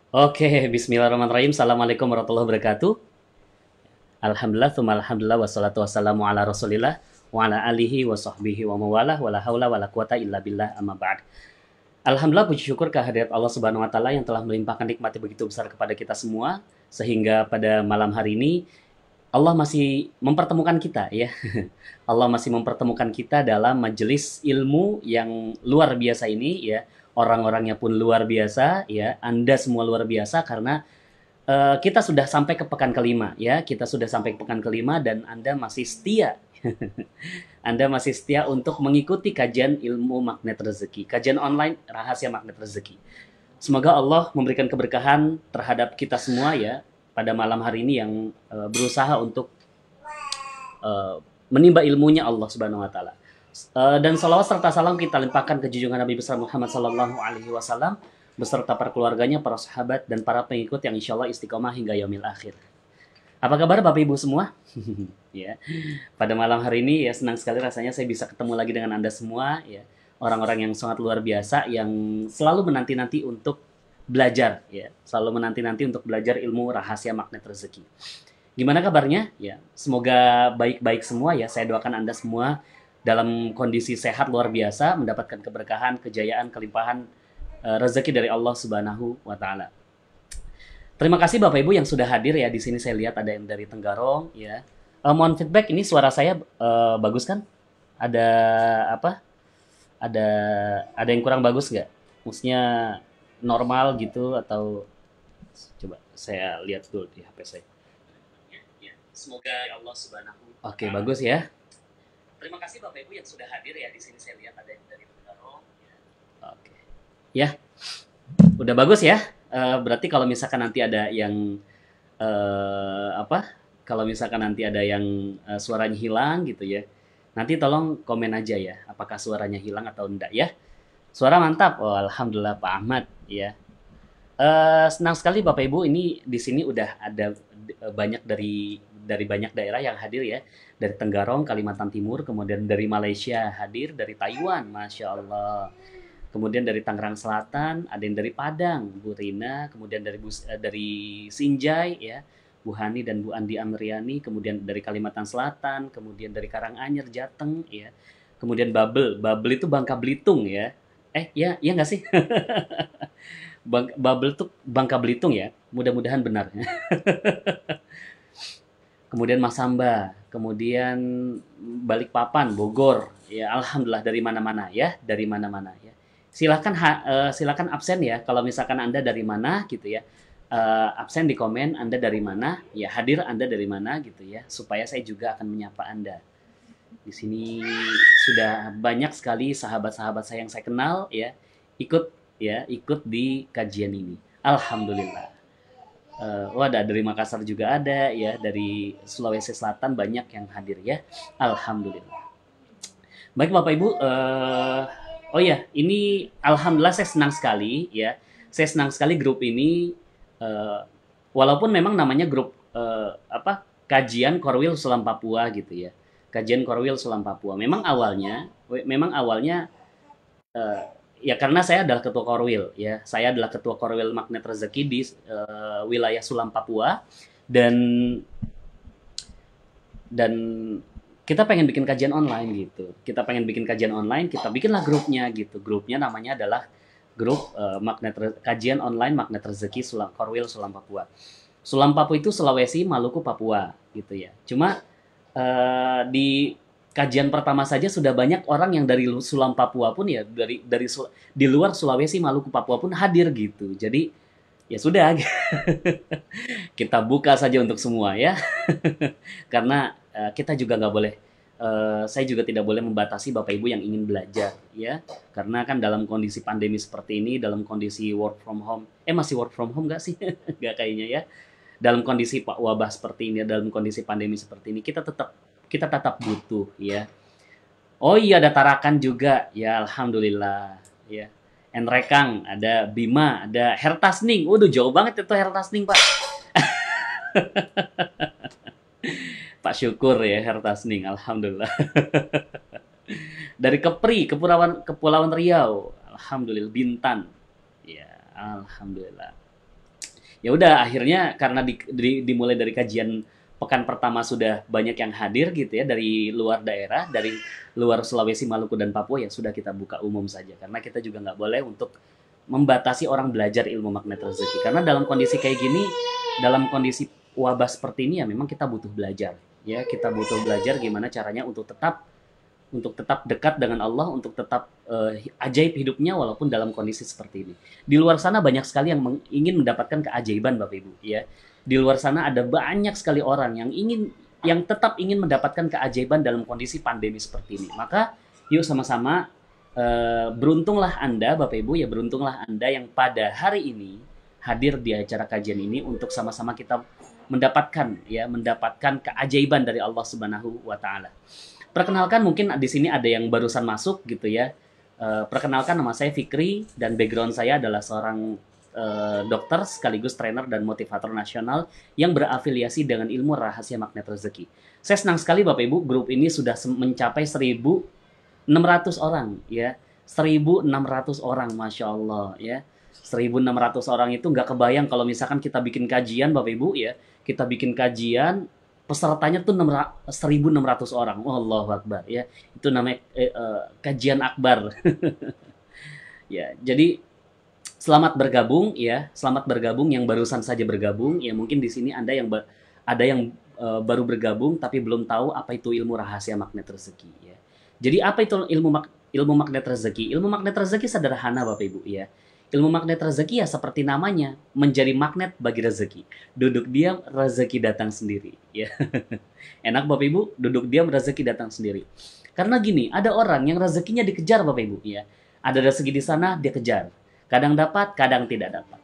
Oke, bismillahirrahmanirrahim. Assalamualaikum warahmatullahi wabarakatuh. Alhamdulillah, tsumma alhamdulillah, wassalatu wassalamu ala rasulillah, wa ala alihi wa sahbihi wa mawalah, wa la hawla wa la quwata illa billah, amma ba'd. Alhamdulillah, puji syukur kehadirat Allah Subhanahu wa Ta'ala yang telah melimpahkan nikmat yang begitu besar kepada kita semua, sehingga pada malam hari ini Allah masih mempertemukan kita ya. Allah masih mempertemukan kita dalam majelis ilmu yang luar biasa ini ya. Orang-orangnya pun luar biasa ya. Anda semua luar biasa karena kita sudah sampai ke pekan kelima ya. Kita sudah sampai ke pekan kelima dan Anda masih setia. Anda masih setia untuk mengikuti kajian ilmu magnet rezeki. Kajian online rahasia magnet rezeki. Semoga Allah memberikan keberkahan terhadap kita semua ya pada malam hari ini yang berusaha untuk eh, menimba ilmunya Allah Subhanahu wa taala. Dan salawat serta salam kita limpahkan ke junjungan Nabi besar Muhammad sallallahu alaihi wasallam beserta para keluarganya, para sahabat dan para pengikut yang insya Allah istiqomah hingga yaumil akhir. Apa kabar Bapak Ibu semua? Ya, pada malam hari ini ya senang sekali rasanya saya bisa ketemu lagi dengan Anda semua ya. Orang-orang yang sangat luar biasa yang selalu menanti-nanti untuk belajar ya, selalu menanti-nanti untuk belajar ilmu rahasia magnet rezeki. Gimana kabarnya? Ya, semoga baik-baik semua ya. Saya doakan Anda semua dalam kondisi sehat luar biasa, mendapatkan keberkahan, kejayaan, kelimpahan rezeki dari Allah Subhanahu wa taala. Terima kasih Bapak Ibu yang sudah hadir ya. Di sini saya lihat ada yang dari Tenggarong ya. Mohon feedback ini suara saya bagus kan? Ada apa? Ada ada yang kurang bagus nggak? Maksudnya normal gitu atau coba saya lihat dulu di HP saya. Ya, semoga Allah Subhanahu. Oke, bagus ya. Terima kasih Bapak Ibu yang sudah hadir ya. Di sini saya lihat ada yang dari Tenggarong ya. Oke. Ya, udah bagus ya. Berarti kalau misalkan nanti ada yang apa? Kalau misalkan nanti ada yang suaranya hilang gitu ya. Nanti tolong komen aja ya, apakah suaranya hilang atau enggak ya. Suara mantap. Oh, alhamdulillah Pak Ahmad ya. Senang sekali Bapak Ibu ini di sini udah ada banyak dari banyak daerah yang hadir ya. Dari Tenggarong, Kalimantan Timur, kemudian dari Malaysia hadir, dari Taiwan, Masya Allah. Kemudian dari Tangerang Selatan, ada yang dari Padang, Bu Rina, kemudian dari Sinjai ya, Bu Hani dan Bu Andi Amriani, kemudian dari Kalimantan Selatan, kemudian dari Karanganyar, Jateng ya. Kemudian Babel itu Bangka Belitung ya. Ya, iya nggak sih? Babel tuh Bangka Belitung ya. Mudah-mudahan benar. Kemudian Masamba, kemudian Balikpapan, Bogor, ya alhamdulillah dari mana-mana ya, dari mana-mana ya. Silakan silakan absen ya kalau misalkan Anda dari mana gitu ya. Absen di komen Anda dari mana, ya hadir Anda dari mana gitu ya, supaya saya juga akan menyapa Anda. Di sini sudah banyak sekali sahabat-sahabat saya yang saya kenal ikut di kajian ini. Alhamdulillah. Ada dari Makassar juga ada ya, dari Sulawesi Selatan banyak yang hadir ya. Alhamdulillah. Baik Bapak Ibu, oh ya, ini alhamdulillah saya senang sekali ya. Saya senang sekali grup ini eh, walaupun memang namanya grup kajian Korwil Sulam Papua gitu ya. Kajian Korwil Sulam Papua. Memang awalnya eh, ya karena saya adalah ketua Korwil ya. Saya adalah ketua Korwil Magnet Rezeki di wilayah Sulam Papua dan dan kita pengen bikin kajian online gitu. Kita pengen bikin kajian online, kita bikinlah grupnya gitu. Grupnya namanya adalah grup kajian online Magnet Rezeki Sulam Korwil Sulam Papua. Sulam Papua itu Sulawesi, Maluku, Papua gitu ya. Cuma di kajian pertama saja sudah banyak orang yang dari Sulam Papua pun ya di luar Sulawesi, Maluku, Papua pun hadir gitu. Jadi ya sudah kita buka saja untuk semua ya. Karena kita juga nggak boleh saya juga tidak boleh membatasi Bapak Ibu yang ingin belajar ya. Karena kan dalam kondisi pandemi seperti ini, dalam kondisi work from home, masih work from home nggak sih? Nggak kayaknya ya. Dalam kondisi wabah seperti ini, dalam kondisi pandemi seperti ini, kita tetap butuh ya. Oh iya ada Tarakan juga ya, alhamdulillah ya. Enrekang, ada Bima, ada Hertasning. Waduh jauh banget itu Hertasning Pak. Pak Syukur ya Hertasning, alhamdulillah. Dari Kepri, Kepulauan Riau, alhamdulillah. Bintan, ya alhamdulillah. Ya udah akhirnya karena dimulai dari kajian pekan pertama sudah banyak yang hadir gitu ya dari luar daerah, dari luar Sulawesi, Maluku dan Papua, ya sudah kita buka umum saja karena kita juga nggak boleh untuk membatasi orang belajar ilmu magnet rezeki karena dalam kondisi kayak gini, dalam kondisi wabah seperti ini ya memang kita butuh belajar ya, kita butuh belajar gimana caranya untuk tetap dekat dengan Allah, untuk tetap ajaib hidupnya walaupun dalam kondisi seperti ini. Di luar sana banyak sekali yang ingin mendapatkan keajaiban Bapak Ibu ya. Di luar sana ada banyak sekali orang yang tetap ingin mendapatkan keajaiban dalam kondisi pandemi seperti ini. Maka yuk sama-sama beruntunglah Anda Bapak Ibu ya, beruntunglah Anda yang pada hari ini hadir di acara kajian ini untuk sama-sama kita mendapatkan keajaiban dari Allah Subhanahu wa taala. Perkenalkan mungkin di sini ada yang barusan masuk gitu ya. Perkenalkan nama saya Fikri dan background saya adalah seorang dokter sekaligus trainer dan motivator nasional yang berafiliasi dengan ilmu rahasia magnet rezeki. Saya senang sekali Bapak Ibu, grup ini sudah mencapai 1.600 orang ya. 1.600 orang, Masya Allah ya. 1.600 orang itu nggak kebayang kalau misalkan kita bikin kajian Bapak Ibu ya. Kita bikin kajian pesertanya tuh 1.600 orang. Oh, Allahu Akbar ya. Itu namanya kajian akbar. Ya, jadi selamat bergabung ya. Selamat bergabung yang barusan saja bergabung. Ya, mungkin di sini ada yang baru bergabung tapi belum tahu apa itu ilmu rahasia magnet rezeki ya. Jadi apa itu ilmu magnet rezeki? Ilmu magnet rezeki sederhana Bapak Ibu ya. Ilmu magnet rezeki ya seperti namanya, menjadi magnet bagi rezeki. Duduk diam, rezeki datang sendiri. Ya. Enak Bapak Ibu, duduk diam, rezeki datang sendiri. Karena gini, ada orang yang rezekinya dikejar Bapak Ibu. Ya. Ada rezeki di sana, dia kejar. Kadang dapat, kadang tidak dapat.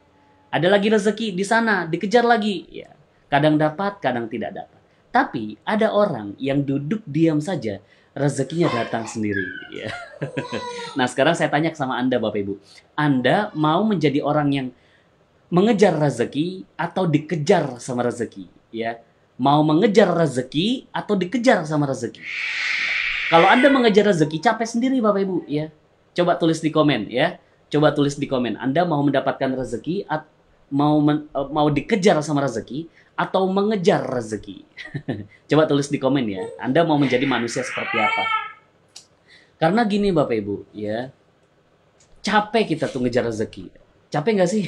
Ada lagi rezeki di sana, dikejar lagi. Ya. Kadang dapat, kadang tidak dapat. Tapi ada orang yang duduk diam saja, rezekinya datang sendiri. Ya. Nah sekarang saya tanya sama Anda Bapak Ibu. Anda mau menjadi orang yang mengejar rezeki atau dikejar sama rezeki? Ya. Mau mengejar rezeki atau dikejar sama rezeki? Kalau Anda mengejar rezeki, capek sendiri Bapak Ibu. Ya. Coba tulis di komen ya. Coba tulis di komen. Anda mau mendapatkan rezeki, mau dikejar sama rezeki, atau mengejar rezeki? Coba tulis di komen ya. Anda mau menjadi manusia seperti apa? Karena gini Bapak Ibu, ya. Capek kita tuh ngejar rezeki. Capek nggak sih?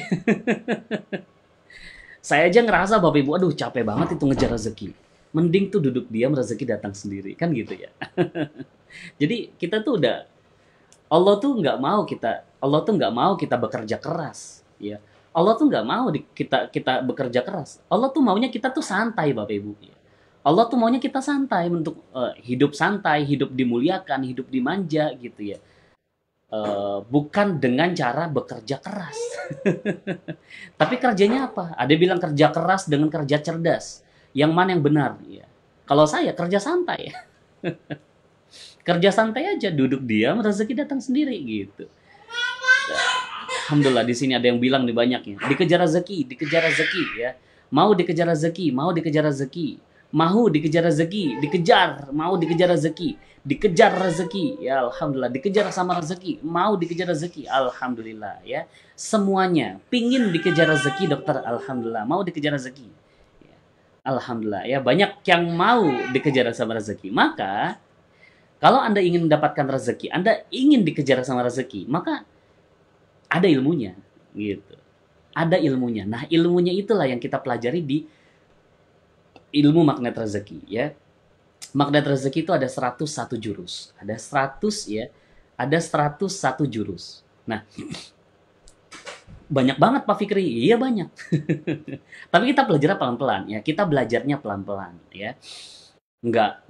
Saya aja ngerasa Bapak Ibu, aduh capek banget itu ngejar rezeki. Mending tuh duduk diam, rezeki datang sendiri. Kan gitu ya. Jadi kita tuh Allah tuh nggak mau kita bekerja keras. Ya. Allah tuh nggak mau kita bekerja keras. Allah tuh maunya kita tuh santai Bapak Ibu. Allah tuh maunya kita santai untuk hidup santai, hidup dimuliakan, hidup dimanja gitu ya. Bukan dengan cara bekerja keras. Tapi kerjanya apa? Ada bilang kerja keras dengan kerja cerdas. Yang mana yang benar? Ya. Kalau saya kerja santai. Kerja santai aja, duduk diam, rezeki datang sendiri gitu. Alhamdulillah di sini ada yang bilang nih banyaknya. Dikejar rezeki ya. Mau dikejar rezeki, mau dikejar rezeki. Mau dikejar rezeki, mau dikejar rezeki. Dikejar rezeki, ya Alhamdulillah. Dikejar sama rezeki, mau dikejar rezeki, Alhamdulillah ya. Semuanya, pingin dikejar rezeki dokter, Alhamdulillah. Mau dikejar rezeki, ya. Alhamdulillah ya. Banyak yang mau dikejar sama rezeki. Maka, kalau Anda ingin mendapatkan rezeki, Anda ingin dikejar sama rezeki, maka ada ilmunya gitu. Ada ilmunya. Nah, ilmunya itulah yang kita pelajari di ilmu magnet rezeki ya. Magnet rezeki itu ada 101 jurus. Ada 100 ya. Ada 101 jurus. Nah, banyak banget Pak Fikri. Iya banyak. Tapi kita belajar pelan-pelan ya. Kita belajarnya pelan-pelan ya. Enggak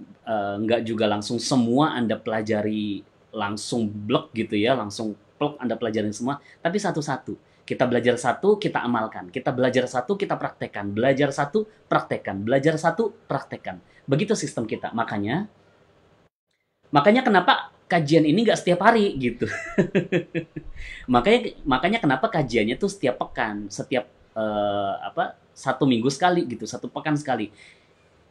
juga langsung semua Anda pelajari langsung blok gitu ya, langsung plok Anda pelajarin semua, tapi satu-satu. Kita belajar satu, kita amalkan. Kita belajar satu, kita praktekkan. Belajar satu, praktekkan. Belajar satu, praktekkan. Begitu sistem kita. Makanya kenapa kajian ini nggak setiap hari gitu. makanya kenapa kajiannya tuh setiap pekan, setiap 1 minggu sekali gitu, 1 pekan sekali.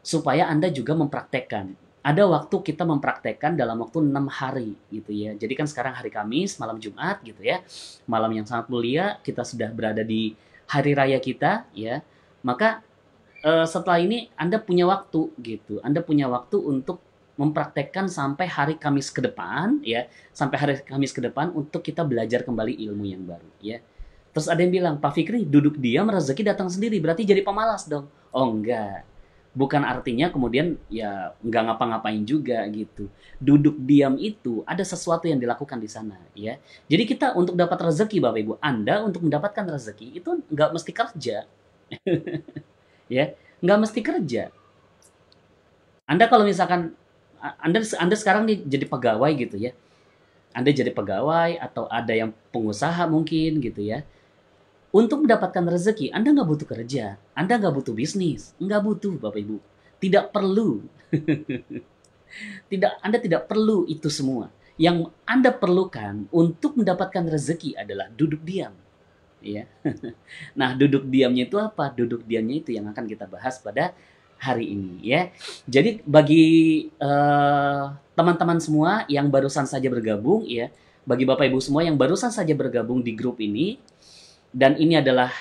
Supaya Anda juga mempraktekkan. Ada waktu kita mempraktekkan dalam waktu 6 hari gitu ya. Jadi kan sekarang hari Kamis, malam Jumat gitu ya. Malam yang sangat mulia, kita sudah berada di hari raya kita, ya, maka setelah ini Anda punya waktu gitu. Anda punya waktu untuk mempraktekkan sampai hari Kamis ke depan, ya, sampai hari Kamis ke depan untuk kita belajar kembali ilmu yang baru, ya. Terus ada yang bilang, Pak Fikri, duduk diam rezeki datang sendiri, berarti jadi pemalas dong. Oh enggak, bukan artinya kemudian ya nggak ngapa-ngapain juga gitu. Duduk diam itu ada sesuatu yang dilakukan di sana, ya. Jadi kita untuk dapat rezeki, Bapak Ibu, Anda untuk mendapatkan rezeki itu nggak mesti kerja, ya, nggak mesti kerja. Anda kalau misalkan Anda sekarang nih jadi pegawai gitu ya, Anda jadi pegawai atau ada yang pengusaha mungkin gitu ya. Untuk mendapatkan rezeki, Anda nggak butuh kerja, Anda nggak butuh bisnis, nggak butuh Bapak Ibu. Tidak perlu. Anda tidak perlu itu semua. Yang Anda perlukan untuk mendapatkan rezeki adalah duduk diam. Ya. Nah, duduk diamnya itu apa? Duduk diamnya itu yang akan kita bahas pada hari ini, ya. Jadi bagi teman-teman semua yang barusan saja bergabung, ya, bagi Bapak Ibu semua yang barusan saja bergabung di grup ini, dan ini adalah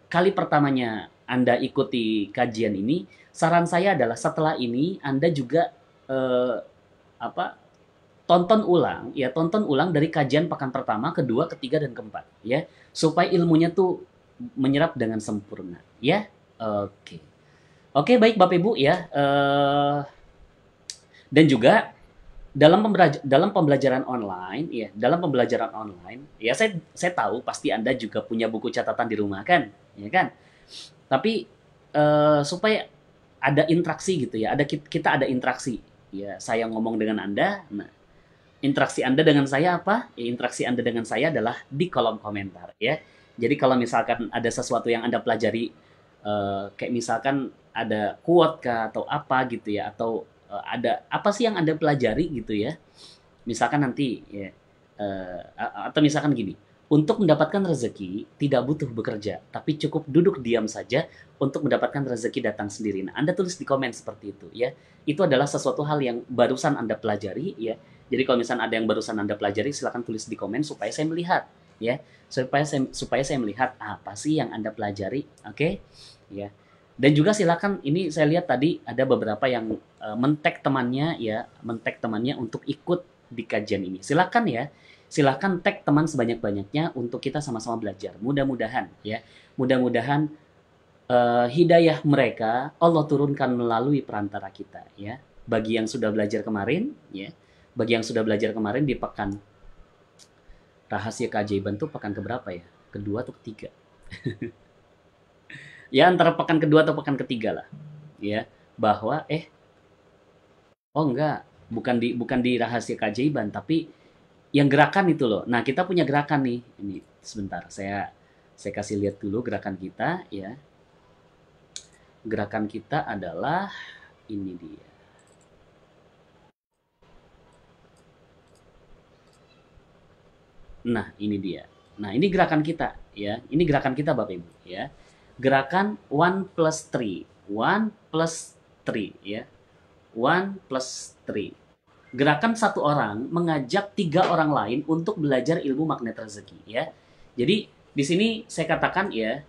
kali pertamanya Anda ikuti kajian ini, saran saya adalah setelah ini Anda juga eh, apa tonton ulang dari kajian pekan pertama, kedua, ketiga, dan keempat, ya, supaya ilmunya tuh menyerap dengan sempurna, ya. Oke, oke, baik Bapak Ibu, ya. Dan juga dalam pembelajaran online, ya, dalam pembelajaran online, ya, saya tahu pasti Anda juga punya buku catatan di rumah kan, ya kan? Tapi supaya ada interaksi gitu ya, kita ada interaksi, ya, saya ngomong dengan Anda. Nah, interaksi Anda dengan saya apa? Ya, interaksi Anda dengan saya adalah di kolom komentar, ya. Jadi kalau misalkan ada sesuatu yang Anda pelajari, kayak misalkan ada quote kah atau apa gitu ya, atau ada apa sih yang Anda pelajari gitu ya. Misalkan nanti ya, atau misalkan gini, untuk mendapatkan rezeki tidak butuh bekerja, tapi cukup duduk diam saja untuk mendapatkan rezeki datang sendiri. Nah, Anda tulis di komen seperti itu, ya. Itu adalah sesuatu hal yang barusan Anda pelajari, ya. Jadi kalau misalnya ada yang barusan Anda pelajari, silakan tulis di komen supaya saya melihat, ya. Supaya saya melihat apa sih yang Anda pelajari, oke? Ya. Dan juga silakan, ini saya lihat tadi ada beberapa yang men-tag temannya, ya, men-tag temannya untuk ikut di kajian ini. Silakan ya, silakan tag teman sebanyak-banyaknya untuk kita sama-sama belajar. Mudah-mudahan, ya, mudah-mudahan hidayah mereka Allah turunkan melalui perantara kita, ya. Bagi yang sudah belajar kemarin, ya, bagi yang sudah belajar kemarin di pekan rahasia keajaiban tuh pekan keberapa ya? Kedua atau ketiga? Ya, antara pekan kedua atau pekan ketiga lah, ya, bahwa oh enggak, bukan di rahasia keajaiban, tapi yang gerakan itu loh. Nah, kita punya gerakan nih. Ini sebentar, saya kasih lihat dulu gerakan kita, ya. Gerakan kita adalah ini dia. Nah, ini dia. Nah, ini gerakan kita, ya. Ini gerakan kita Bapak Ibu, ya. Gerakan 1+3. 1+3, ya. 1+3. Gerakan satu orang mengajak 3 orang lain untuk belajar ilmu magnet rezeki, ya. Jadi di sini saya katakan, ya,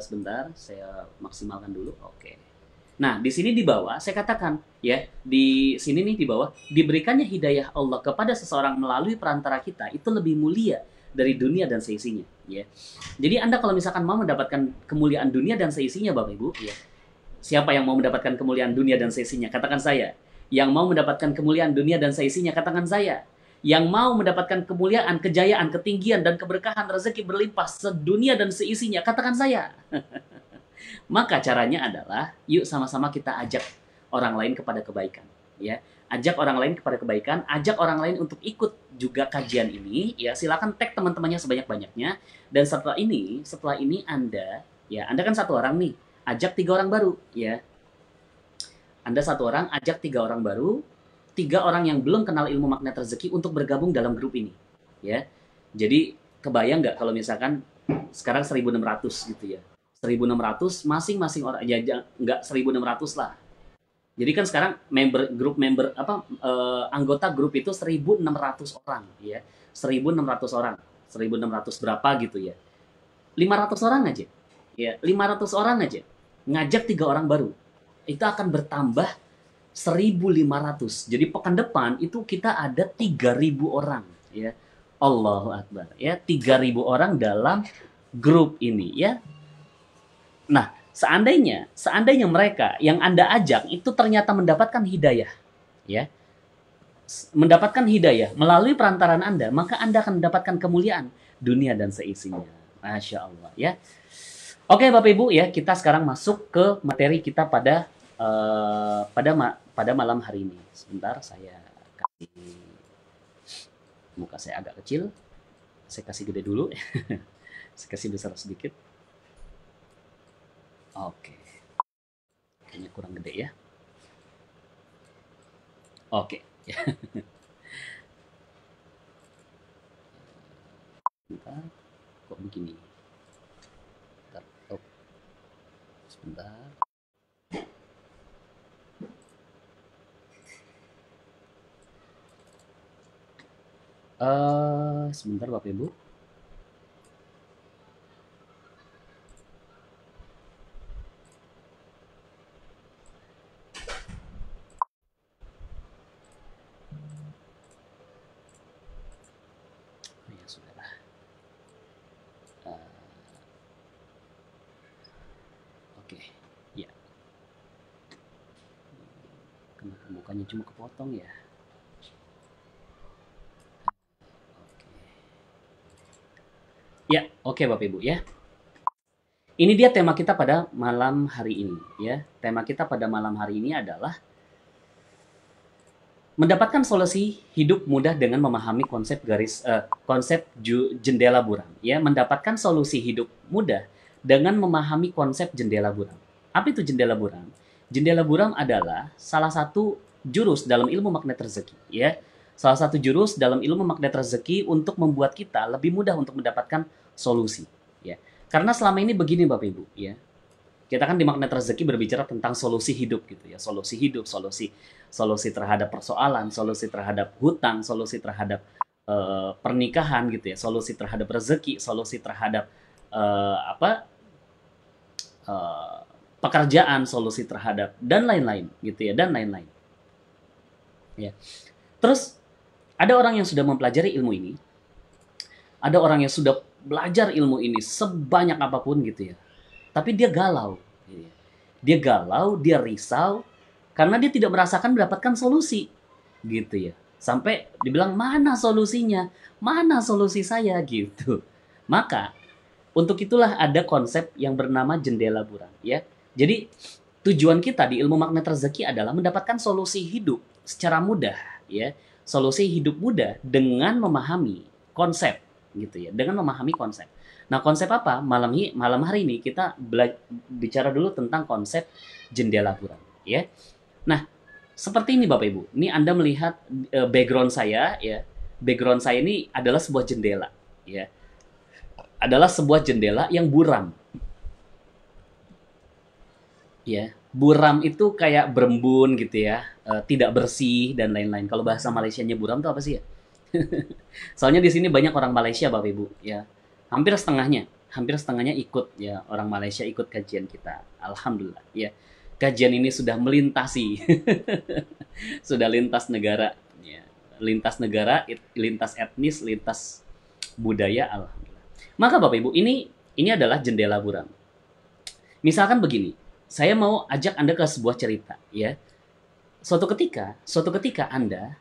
sebentar saya maksimalkan dulu. Oke. Nah, di sini di bawah saya katakan, ya, di sini nih di bawah, diberikannya hidayah Allah kepada seseorang melalui perantara kita itu lebih mulia dari dunia dan seisinya, ya. Jadi Anda kalau misalkan mau mendapatkan kemuliaan dunia dan seisinya Bapak Ibu, ya. Siapa yang mau mendapatkan kemuliaan dunia dan seisinya? Katakan saya. Yang mau mendapatkan kemuliaan dunia dan seisinya, katakan saya. Yang mau mendapatkan kemuliaan, kejayaan, ketinggian, dan keberkahan rezeki berlimpah sedunia dan seisinya, katakan saya. Maka caranya adalah, yuk sama-sama kita ajak orang lain kepada kebaikan, ya. Ajak orang lain kepada kebaikan, ajak orang lain untuk ikut juga kajian ini, ya. Silakan tag teman-temannya sebanyak-banyaknya. Dan setelah ini Anda, ya, Anda kan satu orang nih, ajak 3 orang baru, ya. Anda satu orang, ajak 3 orang baru, 3 orang yang belum kenal ilmu magnet rezeki untuk bergabung dalam grup ini, ya. Jadi kebayang nggak kalau misalkan sekarang 1.600 gitu ya, 1.600 masing-masing orang, ya nggak 1.600 lah. Jadi kan sekarang grup member apa anggota grup itu 1.600 orang, ya, 1.600 orang, 1.600 berapa gitu ya. 500 orang aja. Ya, 500 orang aja. Ngajak 3 orang baru. Itu akan bertambah 1.500. Jadi pekan depan itu kita ada 3.000 orang, ya. Allahu Akbar, ya. 3.000 orang dalam grup ini, ya. Nah, seandainya mereka yang Anda ajak itu ternyata mendapatkan hidayah, ya. Mendapatkan hidayah melalui perantaran Anda, maka Anda akan mendapatkan kemuliaan dunia dan seisinya. Masya Allah, ya. Oke, Bapak Ibu, ya, kita sekarang masuk ke materi kita pada malam hari ini. Sebentar, saya kasih muka saya agak kecil. Saya kasih gede dulu. Saya kasih besar sedikit. Oke. Kayaknya kurang gede ya. Oke. Bentar. Kok begini? Bentar. Oh. Sebentar. Sebentar Bapak Ibu. Ya sudahlah. Oke, ya. Kenapa mukanya cuma kepotong ya? Ya, oke Bapak Ibu ya. Ini dia tema kita pada malam hari ini ya. Tema kita pada malam hari ini adalah mendapatkan solusi hidup mudah dengan memahami konsep jendela buram ya. Mendapatkan solusi hidup mudah dengan memahami konsep jendela buram. Apa itu jendela buram? Jendela buram adalah salah satu jurus dalam ilmu magnet rezeki ya. Salah satu jurus dalam ilmu magnet rezeki untuk membuat kita lebih mudah untuk mendapatkan solusi ya. Karena selama ini begini Bapak Ibu ya. Kita kan di magnet rezeki berbicara tentang solusi hidup gitu ya. Solusi hidup, solusi terhadap persoalan, solusi terhadap hutang, solusi terhadap pernikahan gitu ya, solusi terhadap rezeki, solusi terhadap pekerjaan, solusi terhadap dan lain-lain gitu ya, dan lain-lain. Ya. Terus ada orang yang sudah mempelajari ilmu ini, ada orang yang sudah belajar ilmu ini sebanyak apapun gitu ya, tapi dia galau, gitu ya. Dia galau, dia risau karena dia tidak mendapatkan solusi, gitu ya. Sampai dibilang mana solusinya, mana solusi saya gitu. Maka untuk itulah ada konsep yang bernama jendela buram, ya. Jadi tujuan kita di ilmu magnet rezeki adalah mendapatkan solusi hidup secara mudah, ya. Solusi hidup mudah dengan memahami konsep, gitu ya. Dengan memahami konsep. Nah, konsep apa? Malam hari ini kita bicara dulu tentang konsep jendela buram, ya. Nah, seperti ini Bapak Ibu. Ini Anda melihat background saya, ya. Background saya ini adalah sebuah jendela, ya. Adalah sebuah jendela yang buram. Ya, buram itu kayak berembun gitu ya, tidak bersih dan lain-lain. Kalau bahasa Malaysianya buram itu apa sih ya? Soalnya di sini banyak orang Malaysia Bapak Ibu, ya. Hampir setengahnya ikut ya, orang Malaysia ikut kajian kita. Alhamdulillah ya. Kajian ini sudah melintasi sudah lintas negara ya. Lintas negara, lintas etnis, lintas budaya, alhamdulillah. Maka Bapak Ibu, ini adalah jendela buram. Misalkan begini, saya mau ajak Anda ke sebuah cerita ya. Suatu ketika Anda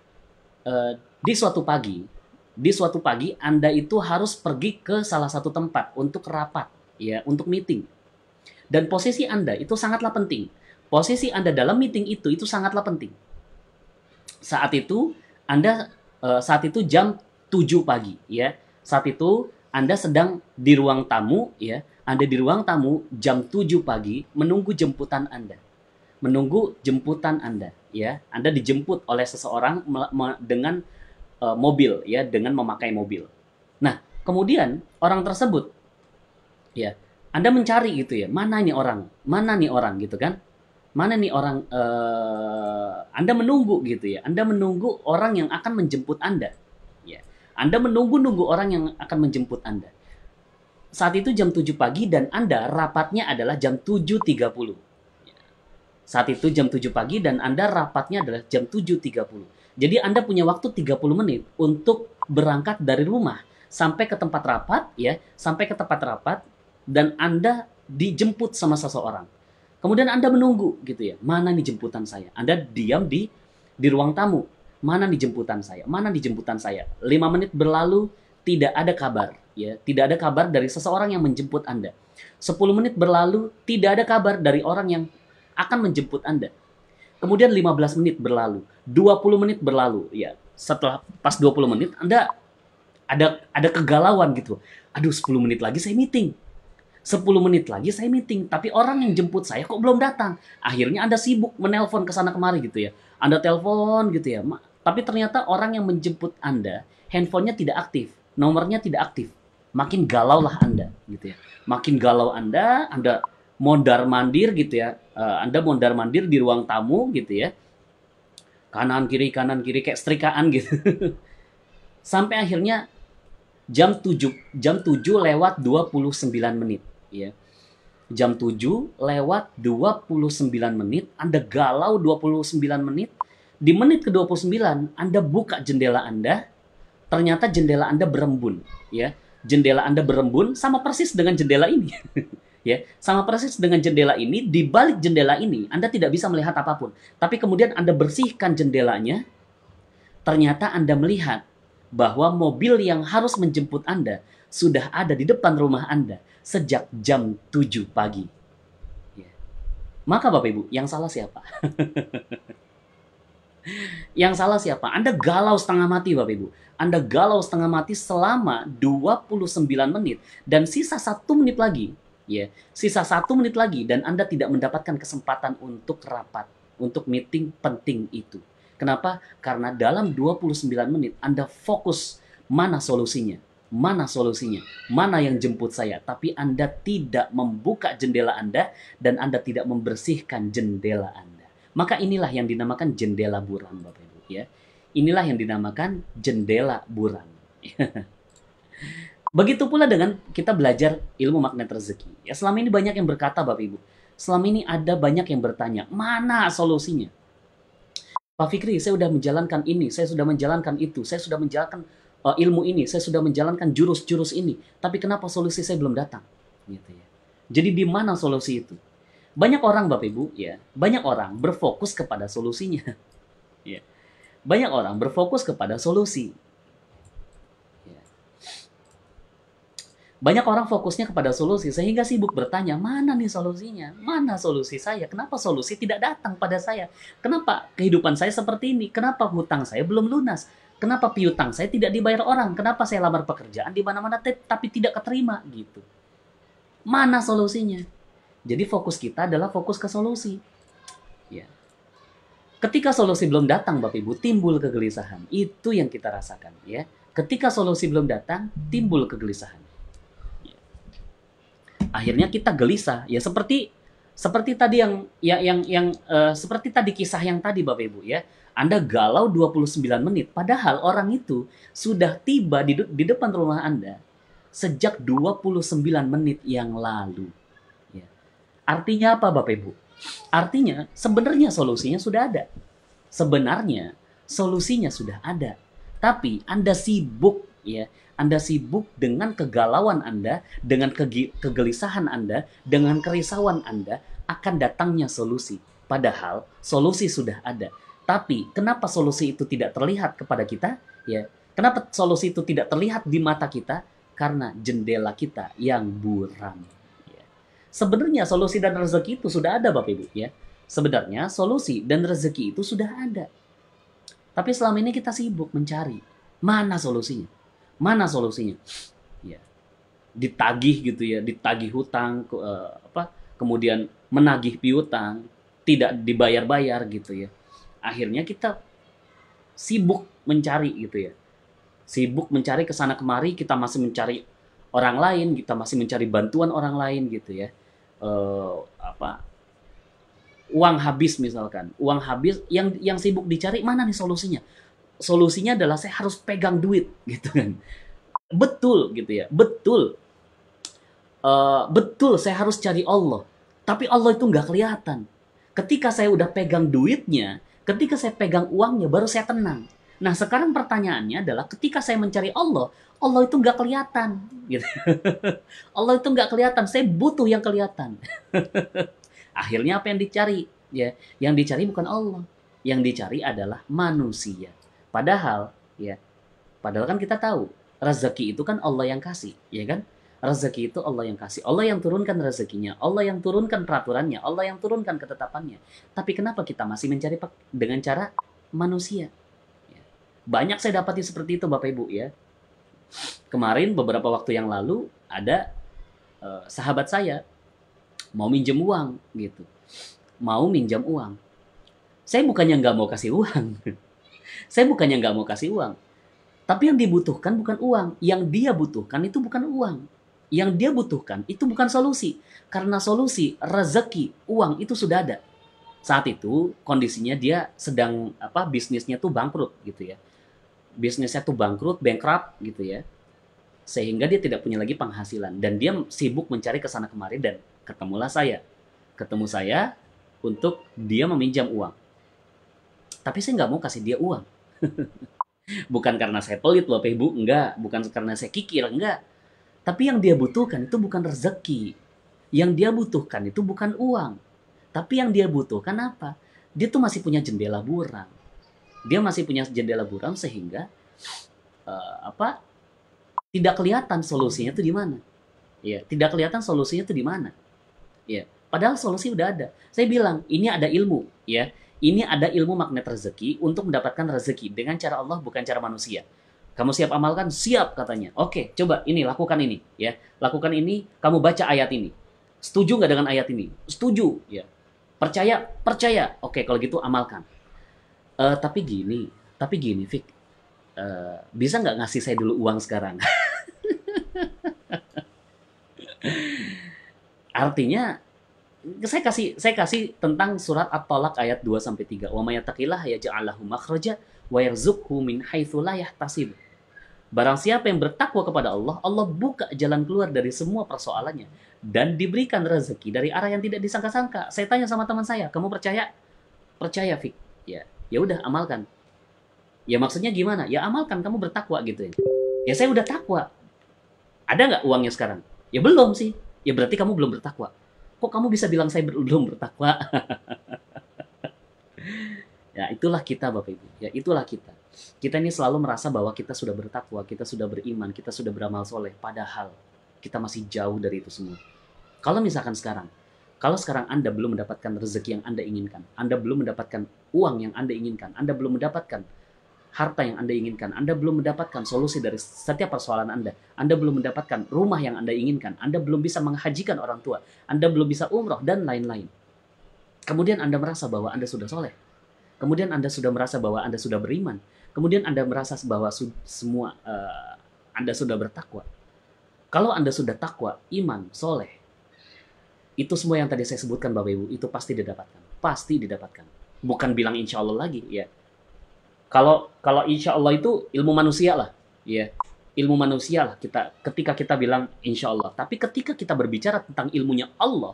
di suatu pagi Anda itu harus pergi ke salah satu tempat untuk rapat ya, untuk meeting. Dan posisi Anda itu sangatlah penting. Posisi Anda dalam meeting itu sangatlah penting. Saat itu jam 7 pagi ya. Saat itu Anda sedang di ruang tamu ya. Anda di ruang tamu jam 7 pagi menunggu jemputan Anda. Menunggu jemputan Anda ya. Anda dijemput oleh seseorang dengan mobil ya, dengan memakai mobil. Nah, kemudian orang tersebut ya, Anda mencari gitu ya, mana nih orang gitu kan? Mana nih orang, Anda menunggu gitu ya. Anda menunggu orang yang akan menjemput Anda. Ya. Anda menunggu orang yang akan menjemput Anda. saat itu jam 7 pagi dan Anda rapatnya adalah jam 7.30. Saat itu jam 7 pagi dan Anda rapatnya adalah jam 7.30. Jadi Anda punya waktu 30 menit untuk berangkat dari rumah sampai ke tempat rapat ya, sampai ke tempat rapat dan Anda dijemput sama seseorang. Kemudian Anda menunggu gitu ya. Mana nih jemputan saya? Anda diam di ruang tamu. Mana nih jemputan saya? Mana nih jemputan saya? 5 menit berlalu, tidak ada kabar ya. Tidak ada kabar dari seseorang yang menjemput Anda. 10 menit berlalu, tidak ada kabar dari orang yang akan menjemput Anda. Kemudian 15 menit berlalu, 20 menit berlalu ya. Setelah pas 20 menit Anda ada kegalauan gitu. Aduh, 10 menit lagi saya meeting. 10 menit lagi saya meeting, tapi orang yang jemput saya kok belum datang. Akhirnya Anda sibuk menelpon ke sana kemari gitu ya. Anda telepon gitu ya. Tapi ternyata orang yang menjemput Anda, handphonenya tidak aktif, nomornya tidak aktif. Makin galau lah Anda gitu ya. Makin galau Anda mondar-mandir gitu ya. Anda mondar-mandir di ruang tamu gitu ya. Kanan kiri kayak setrikaan gitu. Sampai akhirnya jam 7 lewat 29 menit ya. Jam 7 lewat 29 menit, Anda galau 29 menit. Di menit ke-29 Anda buka jendela Anda, ternyata jendela Anda berembun ya. Jendela Anda berembun sama persis dengan jendela ini. Ya, sama persis dengan jendela ini. Di balik jendela ini Anda tidak bisa melihat apapun. Tapi kemudian Anda bersihkan jendelanya, ternyata Anda melihat bahwa mobil yang harus menjemput Anda sudah ada di depan rumah Anda sejak jam 7 pagi. Ya. Maka Bapak Ibu, yang salah siapa? Yang salah siapa? Anda galau setengah mati Bapak Ibu. Anda galau setengah mati selama 29 menit dan sisa 1 menit lagi. Ya, sisa 1 menit lagi dan Anda tidak mendapatkan kesempatan untuk rapat, untuk meeting penting itu. Kenapa? Karena dalam 29 menit Anda fokus mana solusinya, mana solusinya, mana yang jemput saya. Tapi Anda tidak membuka jendela Anda dan Anda tidak membersihkan jendela Anda. Maka inilah yang dinamakan jendela buram Bapak Ibu ya. Inilah yang dinamakan jendela buram. Begitu pula dengan kita belajar ilmu magnet rezeki. Ya, selama ini banyak yang berkata Bapak Ibu, selama ini ada banyak yang bertanya, mana solusinya? Pak Fikri, saya sudah menjalankan ini, saya sudah menjalankan itu, saya sudah menjalankan ilmu ini, saya sudah menjalankan jurus-jurus ini, tapi kenapa solusi saya belum datang? Gitu ya. Jadi di mana solusi itu? Banyak orang Bapak Ibu, ya, banyak orang berfokus kepada solusinya. Ya. Banyak orang berfokus kepada solusi. Ya. Banyak orang fokusnya kepada solusi sehingga sibuk bertanya, mana nih solusinya? Mana solusi saya? Kenapa solusi tidak datang pada saya? Kenapa kehidupan saya seperti ini? Kenapa hutang saya belum lunas? Kenapa piutang saya tidak dibayar orang? Kenapa saya lamar pekerjaan di mana-mana tapi tidak keterima gitu? Mana solusinya? Jadi fokus kita adalah fokus ke solusi. Ya. Ketika solusi belum datang Bapak Ibu, timbul kegelisahan. Itu yang kita rasakan ya. Ketika solusi belum datang, timbul kegelisahan. Akhirnya kita gelisah ya, seperti tadi seperti tadi kisah yang tadi Bapak Ibu ya. Anda galau 29 menit padahal orang itu sudah tiba di depan rumah Anda sejak 29 menit yang lalu ya. Artinya apa Bapak Ibu? Artinya sebenarnya solusinya sudah ada. Sebenarnya solusinya sudah ada. Tapi Anda sibuk ya. Anda sibuk dengan kegalauan Anda, dengan kegelisahan Anda, dengan kerisauan Anda akan datangnya solusi. Padahal solusi sudah ada. Tapi kenapa solusi itu tidak terlihat kepada kita? Ya, kenapa solusi itu tidak terlihat di mata kita? Karena jendela kita yang buram. Ya. Sebenarnya solusi dan rezeki itu sudah ada Bapak Ibu ya. Sebenarnya solusi dan rezeki itu sudah ada. Tapi selama ini kita sibuk mencari mana solusinya. Mana solusinya? Ya. Ditagih gitu ya, ditagih hutang, kemudian menagih piutang, tidak dibayar-bayar gitu ya. Akhirnya kita sibuk mencari gitu ya. Sibuk mencari ke sana kemari, kita masih mencari orang lain, kita masih mencari bantuan orang lain gitu ya. Uang habis misalkan, uang habis, yang sibuk dicari mana nih solusinya? Solusinya adalah saya harus pegang duit gitu kan. Betul gitu ya, betul. Betul saya harus cari Allah, tapi Allah itu nggak kelihatan. Ketika saya udah pegang duitnya, ketika saya pegang uangnya, baru saya tenang. Nah sekarang pertanyaannya adalah ketika saya mencari Allah, Allah itu nggak kelihatan. Gitu. Allah itu nggak kelihatan, saya butuh yang kelihatan. Akhirnya apa yang dicari? Ya, yang dicari bukan Allah, yang dicari adalah manusia. Padahal, ya, padahal kan kita tahu rezeki itu kan Allah yang kasih, ya kan? Rezeki itu Allah yang kasih, Allah yang turunkan rezekinya, Allah yang turunkan peraturannya, Allah yang turunkan ketetapannya. Tapi kenapa kita masih mencari dengan cara manusia? Ya. Banyak saya dapati seperti itu Bapak Ibu ya. Kemarin beberapa waktu yang lalu ada sahabat saya mau minjem uang gitu, mau minjam uang. Saya bukannya nggak mau kasih uang, saya bukannya nggak mau kasih uang. Tapi yang dibutuhkan bukan uang. Yang dia butuhkan itu bukan uang. Yang dia butuhkan itu bukan solusi. Karena solusi, rezeki, uang itu sudah ada. Saat itu kondisinya dia sedang bisnisnya tuh bangkrut gitu ya. Bisnisnya tuh bangkrut, bankrupt gitu ya. Sehingga dia tidak punya lagi penghasilan dan dia sibuk mencari ke sana kemari dan ketemulah saya. Ketemu saya untuk dia meminjam uang. Tapi saya nggak mau kasih dia uang. Bukan karena saya pelit Bapak Ibu, enggak. Bukan karena saya kikir, enggak. Tapi yang dia butuhkan itu bukan rezeki. Yang dia butuhkan itu bukan uang. Tapi yang dia butuhkan apa? Dia tuh masih punya jendela buram. Dia masih punya jendela buram sehingga apa? Tidak kelihatan solusinya itu di mana. Ya, tidak kelihatan solusinya itu di mana. Ya, padahal solusi udah ada. Saya bilang, ini ada ilmu, ya. Ini ada ilmu magnet rezeki untuk mendapatkan rezeki dengan cara Allah bukan cara manusia. Kamu siap amalkan? Siap katanya. Oke, coba ini lakukan ini, ya. Lakukan ini, kamu baca ayat ini. Setuju nggak dengan ayat ini? Setuju, ya. Percaya? Percaya. Oke, kalau gitu amalkan. Tapi gini, Fik. Bisa nggak ngasih saya dulu uang sekarang? Artinya saya kasih tentang surat At-Talaq ayat 2 sampai 3. Wa may yattaqillaha yaj'al lahu makhraja wa yarzuqhu min haitsu la yahtasib. Barang siapa yang bertakwa kepada Allah, Allah buka jalan keluar dari semua persoalannya dan diberikan rezeki dari arah yang tidak disangka-sangka. Saya tanya sama teman saya, "Kamu percaya?" "Percaya, Fik." Ya, ya udah amalkan. Ya maksudnya gimana? Ya amalkan, kamu bertakwa gitu ya. Ya saya udah takwa. Ada nggak uangnya sekarang? Ya belum sih. Ya berarti kamu belum bertakwa. Kok kamu bisa bilang saya belum bertakwa? Ya itulah kita Bapak Ibu. Ya itulah kita. Kita ini selalu merasa bahwa kita sudah bertakwa, kita sudah beriman, kita sudah beramal soleh. Padahal kita masih jauh dari itu semua. Kalau sekarang Anda belum mendapatkan rezeki yang Anda inginkan, Anda belum mendapatkan uang yang Anda inginkan, Anda belum mendapatkan harta yang Anda inginkan, Anda belum mendapatkan solusi dari setiap persoalan Anda belum mendapatkan rumah yang Anda inginkan, Anda belum bisa menghajikan orang tua, Anda belum bisa umroh, dan lain-lain. Kemudian Anda merasa bahwa Anda sudah soleh. Kemudian Anda sudah merasa bahwa Anda sudah beriman. Kemudian Anda merasa bahwa semua Anda sudah bertakwa. Kalau Anda sudah takwa, iman, soleh, itu semua yang tadi saya sebutkan Bapak Ibu, itu pasti didapatkan. Pasti didapatkan. Bukan bilang insya Allah lagi, ya. Kalau insya Allah itu ilmu manusia lah, ya. Ilmu manusia lah ketika kita bilang insya Allah. Tapi ketika kita berbicara tentang ilmunya Allah,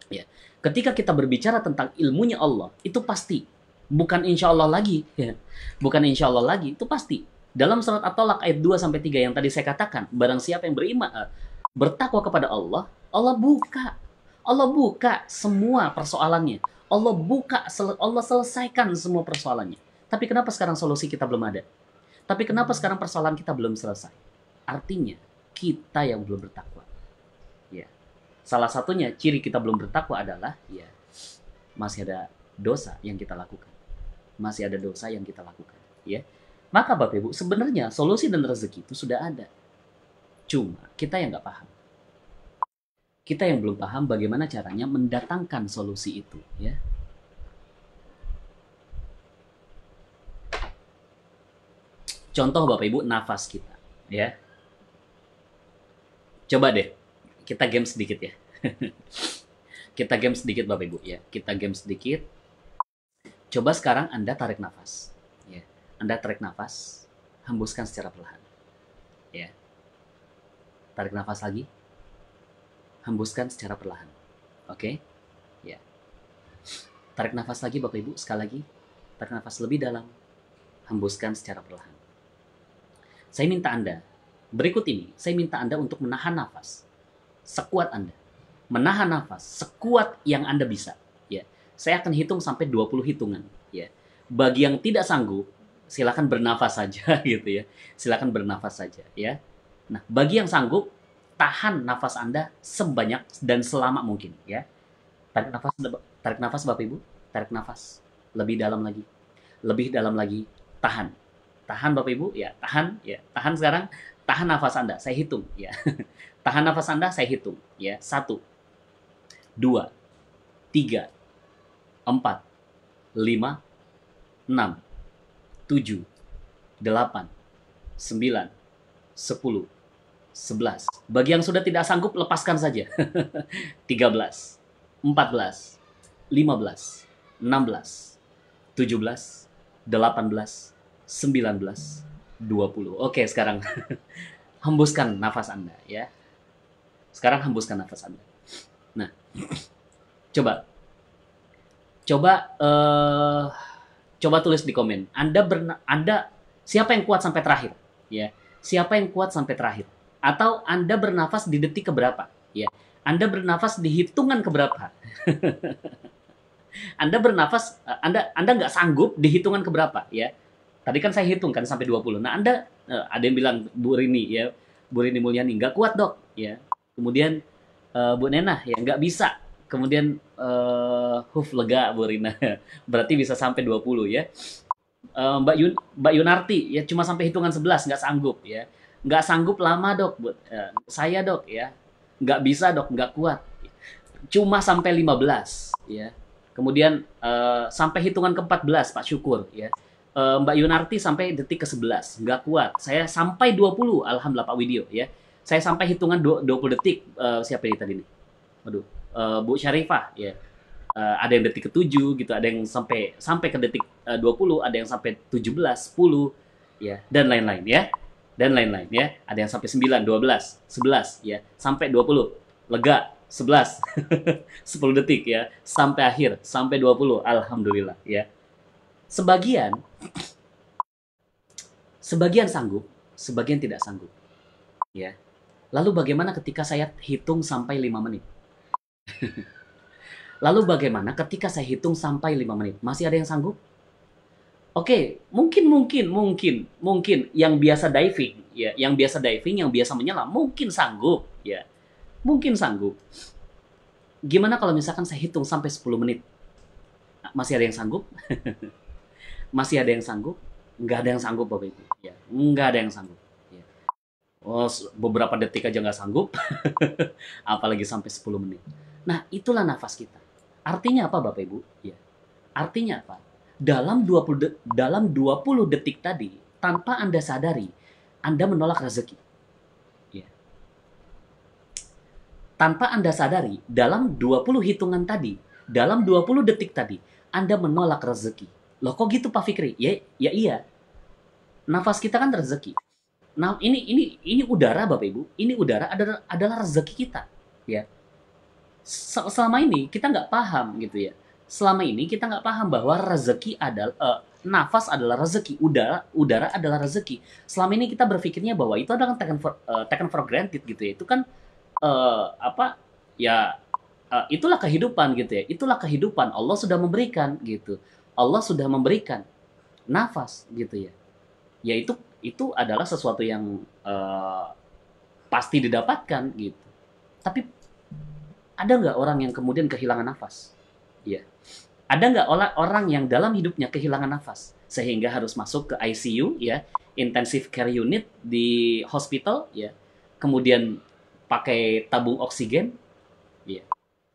ya. Ketika kita berbicara tentang ilmunya Allah, itu pasti bukan insya Allah lagi, ya. Bukan insya Allah lagi, itu pasti. Dalam surat At-Talaq ayat 2 sampai 3 yang tadi saya katakan, barang siapa yang beriman bertakwa kepada Allah, Allah buka semua persoalannya. Allah selesaikan semua persoalannya. Tapi kenapa sekarang solusi kita belum ada? Tapi kenapa sekarang persoalan kita belum selesai? Artinya, kita yang belum bertakwa. Ya. Salah satunya, ciri kita belum bertakwa adalah, ya, masih ada dosa yang kita lakukan. Masih ada dosa yang kita lakukan. Ya. Maka Bapak Ibu, sebenarnya solusi dan rezeki itu sudah ada. Cuma, kita yang nggak paham. Kita yang belum paham bagaimana caranya mendatangkan solusi itu. Ya. Contoh Bapak Ibu, nafas kita, ya. Coba deh, kita game sedikit ya. Kita game sedikit Bapak Ibu, ya. Kita game sedikit. Coba sekarang Anda tarik nafas, ya. Anda tarik nafas, hembuskan secara perlahan, ya. Tarik nafas lagi, hembuskan secara perlahan. Oke? Ya. Tarik nafas lagi Bapak Ibu, sekali lagi. Tarik nafas lebih dalam, hembuskan secara perlahan. Saya minta Anda, berikut ini, saya minta Anda untuk menahan nafas sekuat Anda. Menahan nafas sekuat yang Anda bisa. Ya. Saya akan hitung sampai 20 hitungan. Ya. Bagi yang tidak sanggup, silakan bernafas saja gitu ya. Silakan bernafas saja ya. Nah, bagi yang sanggup, tahan nafas Anda sebanyak dan selama mungkin ya. Tarik nafas Bapak Ibu, tarik nafas lebih dalam lagi. Lebih dalam lagi, tahan. Tahan Bapak Ibu, ya, tahan ya. Tahan sekarang, tahan nafas Anda, saya hitung ya. Tahan nafas Anda, saya hitung ya. 1 2 3 4 5 6 7 8 9 10 11. Bagi yang sudah tidak sanggup, lepaskan saja. 13 14 15 16 17 18 19 20. Oke, sekarang hembuskan nafas Anda ya. Sekarang hembuskan nafas Anda. Nah, coba coba tulis di komen. Anda siapa yang kuat sampai terakhir? Ya, siapa yang kuat sampai terakhir? Atau Anda bernafas di detik keberapa? Ya, Anda bernafas di hitungan keberapa? Anda bernafas, Anda nggak sanggup di hitungan keberapa? Ya, tadi kan saya hitung kan sampai 20. Nah, Anda ada yang bilang Bu Rini ya, Bu Rini Mulyani nggak kuat dok, ya. Kemudian Bu Nenah ya nggak bisa. Kemudian lega Bu Rina, berarti bisa sampai 20 ya. Mbak Yunarti ya cuma sampai hitungan 11 nggak sanggup ya. Nggak sanggup lama dok, saya dok ya. Nggak bisa dok, nggak kuat. Cuma sampai 15 ya. Kemudian sampai hitungan ke-14 Pak Syukur ya. Mbak Yunarti sampai detik ke-11, nggak kuat. Saya sampai 20, alhamdulillah Pak Widyo ya. Saya sampai hitungan 20 detik, siapa ini tadi nih? Waduh, Bu Syarifah ya. Ada yang detik ke-7 gitu, ada yang sampai ke detik 20, ada yang sampai 17, 10 ya, dan lain-lain ya. Dan lain-lain ya. Ada yang sampai 9, 12, 11 ya, sampai 20. Lega 11. 10 detik ya, sampai akhir, sampai 20. Alhamdulillah ya. Sebagian sanggup, sebagian tidak sanggup. Ya. Lalu bagaimana ketika saya hitung sampai 5 menit? Lalu bagaimana ketika saya hitung sampai 5 menit? Masih ada yang sanggup? Oke, mungkin yang biasa diving, ya, yang biasa menyelam, mungkin sanggup, ya. Mungkin sanggup. Gimana kalau misalkan saya hitung sampai 10 menit? Masih ada yang sanggup? Masih ada yang sanggup? Nggak ada yang sanggup, Bapak Ibu. Ya, nggak ada yang sanggup. Ya. Oh, beberapa detik aja nggak sanggup, apalagi sampai 10 menit. Nah, itulah nafas kita. Artinya apa, Bapak Ibu? Ya. Artinya apa? Dalam 20 detik tadi, tanpa Anda sadari, Anda menolak rezeki. Ya. Tanpa Anda sadari, dalam 20 hitungan tadi, dalam 20 detik tadi, Anda menolak rezeki. Loh kok gitu Pak Fikri? Ya iya. Nafas kita kan rezeki. Nah, ini udara Bapak Ibu, ini udara adalah rezeki kita, ya. Selama ini kita nggak paham gitu ya. Selama ini kita nggak paham bahwa rezeki adalah nafas adalah rezeki, udara adalah rezeki. Selama ini kita berpikirnya bahwa itu adalah taken for granted gitu ya. Itu kan apa ya, itulah kehidupan gitu ya. Itulah kehidupan, Allah sudah memberikan gitu. Allah sudah memberikan nafas gitu ya. Ya itu adalah sesuatu yang pasti didapatkan gitu. Tapi ada nggak orang yang kemudian kehilangan nafas? Ya. Ada nggak orang yang dalam hidupnya kehilangan nafas sehingga harus masuk ke ICU ya, intensive care unit di hospital ya, kemudian pakai tabung oksigen ya,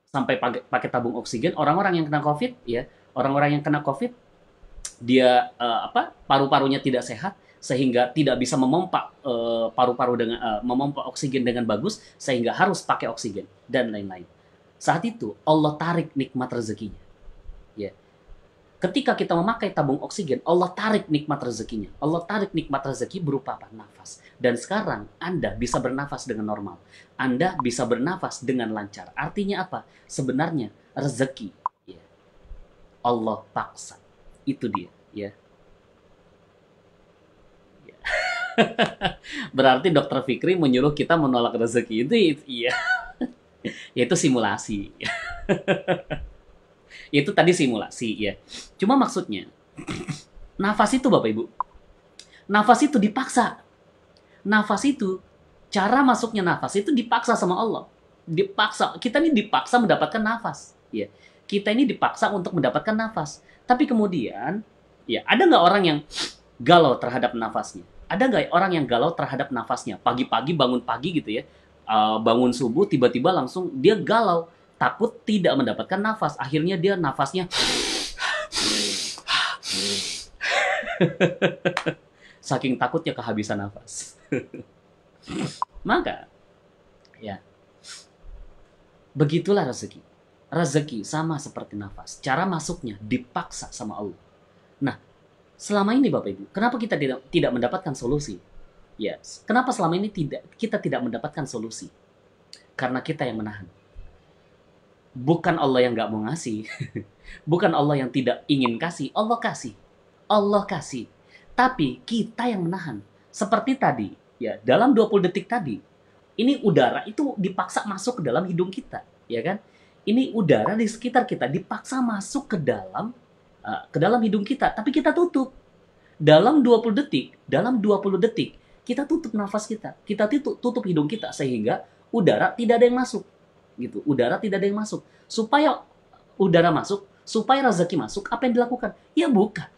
sampai pakai tabung oksigen. Orang-orang yang kena COVID ya, orang-orang yang kena COVID dia paru-parunya tidak sehat sehingga tidak bisa memompa paru-paru dengan memompa oksigen dengan bagus sehingga harus pakai oksigen dan lain-lain. Saat itu Allah tarik nikmat rezekinya. Ya. Ketika kita memakai tabung oksigen, Allah tarik nikmat rezekinya. Allah tarik nikmat rezeki berupa apa? Nafas. Dan sekarang Anda bisa bernafas dengan normal. Anda bisa bernafas dengan lancar. Artinya apa? Sebenarnya rezeki, ya, Allah paksa. Itu dia, ya. Berarti Dokter Fikri menyuruh kita menolak rezeki. Itu iya. Itu simulasi. Itu tadi simulasi, ya. Cuma maksudnya, nafas itu Bapak Ibu, nafas itu dipaksa. Nafas itu, cara masuknya nafas itu dipaksa sama Allah. Dipaksa. Kita ini dipaksa mendapatkan nafas. Ya. Kita ini dipaksa untuk mendapatkan nafas. Tapi kemudian, ya, ada nggak orang yang galau terhadap nafasnya? Ada nggak orang yang galau terhadap nafasnya? Pagi-pagi bangun pagi gitu ya, bangun subuh tiba-tiba langsung dia galau, takut tidak mendapatkan nafas. Akhirnya dia nafasnya saking takutnya kehabisan nafas. Maka, ya, begitulah rezeki. Rezeki sama seperti nafas. Cara masuknya dipaksa sama Allah. Nah, selama ini Bapak Ibu, kenapa kita tidak mendapatkan solusi? Yes. Kenapa selama ini kita tidak mendapatkan solusi? Karena kita yang menahan. Bukan Allah yang nggak mau ngasih. Bukan Allah yang tidak ingin kasih. Allah kasih. Allah kasih. Tapi kita yang menahan. Seperti tadi, ya, dalam 20 detik tadi, ini udara itu dipaksa masuk ke dalam hidung kita, ya kan? Ini udara di sekitar kita dipaksa masuk ke dalam hidung kita, tapi kita tutup. Dalam 20 detik, kita tutup nafas kita. Kita tutup hidung kita sehingga udara tidak ada yang masuk. Gitu. Udara tidak ada yang masuk. Supaya udara masuk, supaya rezeki masuk, apa yang dilakukan? Ya buka.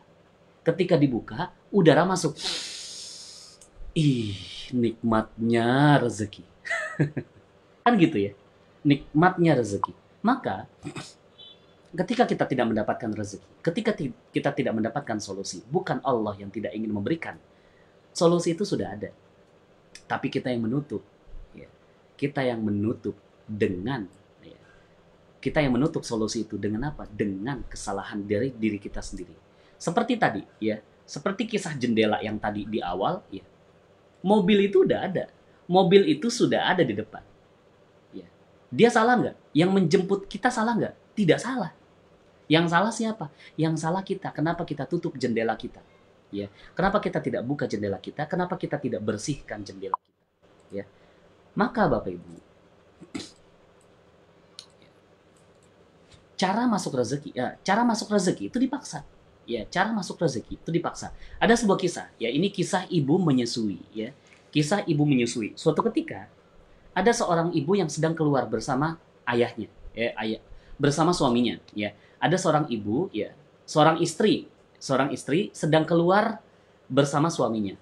Ketika dibuka, udara masuk. Ih, nikmatnya rezeki. Kan gitu ya. Nikmatnya rezeki. Maka ketika kita tidak mendapatkan rezeki, ketika kita tidak mendapatkan solusi, bukan Allah yang tidak ingin memberikan. Solusi itu sudah ada. Tapi kita yang menutup. Ya. Kita yang menutup dengan, ya, kita yang menutup solusi itu dengan apa? Dengan kesalahan dari diri kita sendiri. Seperti tadi, ya. Seperti kisah jendela yang tadi di awal, ya. Mobil itu udah ada. Mobil itu sudah ada di depan. Ya. Dia salah nggak? Yang menjemput kita salah nggak? Tidak salah. Yang salah siapa? Yang salah kita. Kenapa kita tutup jendela kita? Ya. Kenapa kita tidak buka jendela kita? Kenapa kita tidak bersihkan jendela kita? Ya. Maka Bapak Ibu, cara masuk rezeki itu dipaksa. Ya, cara masuk rezeki itu dipaksa. Ada sebuah kisah, ya, ini kisah ibu menyusui, ya. Kisah ibu menyusui. Suatu ketika ada seorang ibu yang sedang keluar bersama ayahnya, ya, bersama suaminya, ya. Ada seorang ibu, ya, seorang istri sedang keluar bersama suaminya.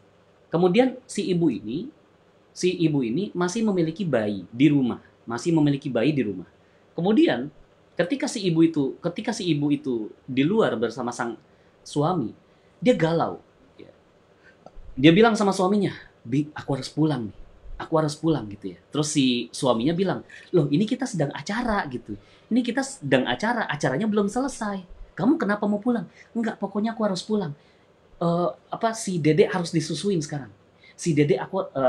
Kemudian si ibu ini masih memiliki bayi di rumah, Kemudian ketika si ibu itu di luar bersama sang suami, dia galau. Ya. Dia bilang sama suaminya, "Bi, aku harus pulang nih. Aku harus pulang," gitu ya. Terus si suaminya bilang, "Loh, ini kita sedang acara gitu. Ini kita sedang acaranya belum selesai. Kamu kenapa mau pulang?" "Enggak, pokoknya aku harus pulang. Si Dedek harus disusuin sekarang.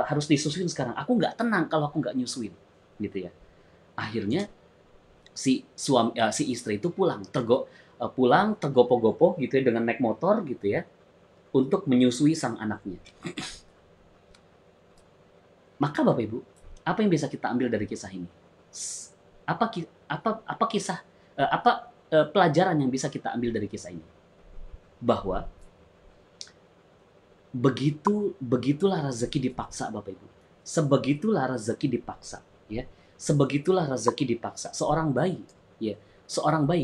Harus disusuin sekarang. Aku nggak tenang kalau aku nggak nyusuin," gitu ya. Akhirnya si istri itu pulang tergopoh-gopoh gitu ya, dengan naik motor gitu ya, untuk menyusui sang anaknya. Maka Bapak Ibu, apa yang bisa kita ambil dari kisah ini? Pelajaran yang bisa kita ambil dari kisah ini? Bahwa begitulah rezeki dipaksa Bapak Ibu. Sebegitulah rezeki dipaksa, ya. Sebegitulah rezeki dipaksa. Seorang bayi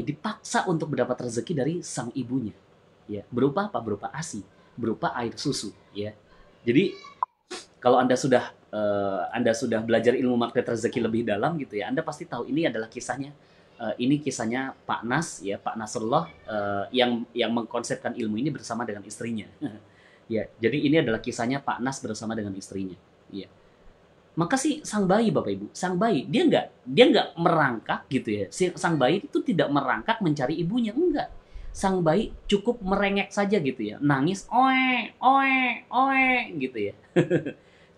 dipaksa untuk mendapat rezeki dari sang ibunya. Ya, berupa apa? Berupa ASI, berupa air susu, ya. Jadi kalau Anda sudah belajar ilmu magnet rezeki lebih dalam gitu ya, Anda pasti tahu ini adalah kisahnya. Ini kisahnya Pak Nas, ya, Pak Nasrullah, yang mengkonsepkan ilmu ini bersama dengan istrinya. Ya, jadi ini adalah kisahnya Pak Nas bersama dengan istrinya. Ya. Maka si sang bayi Bapak Ibu, dia nggak merangkak gitu ya. Sang bayi itu tidak merangkak mencari ibunya, enggak. sang bayi cukup merengek saja gitu ya, nangis, oe, oe, oe, gitu ya.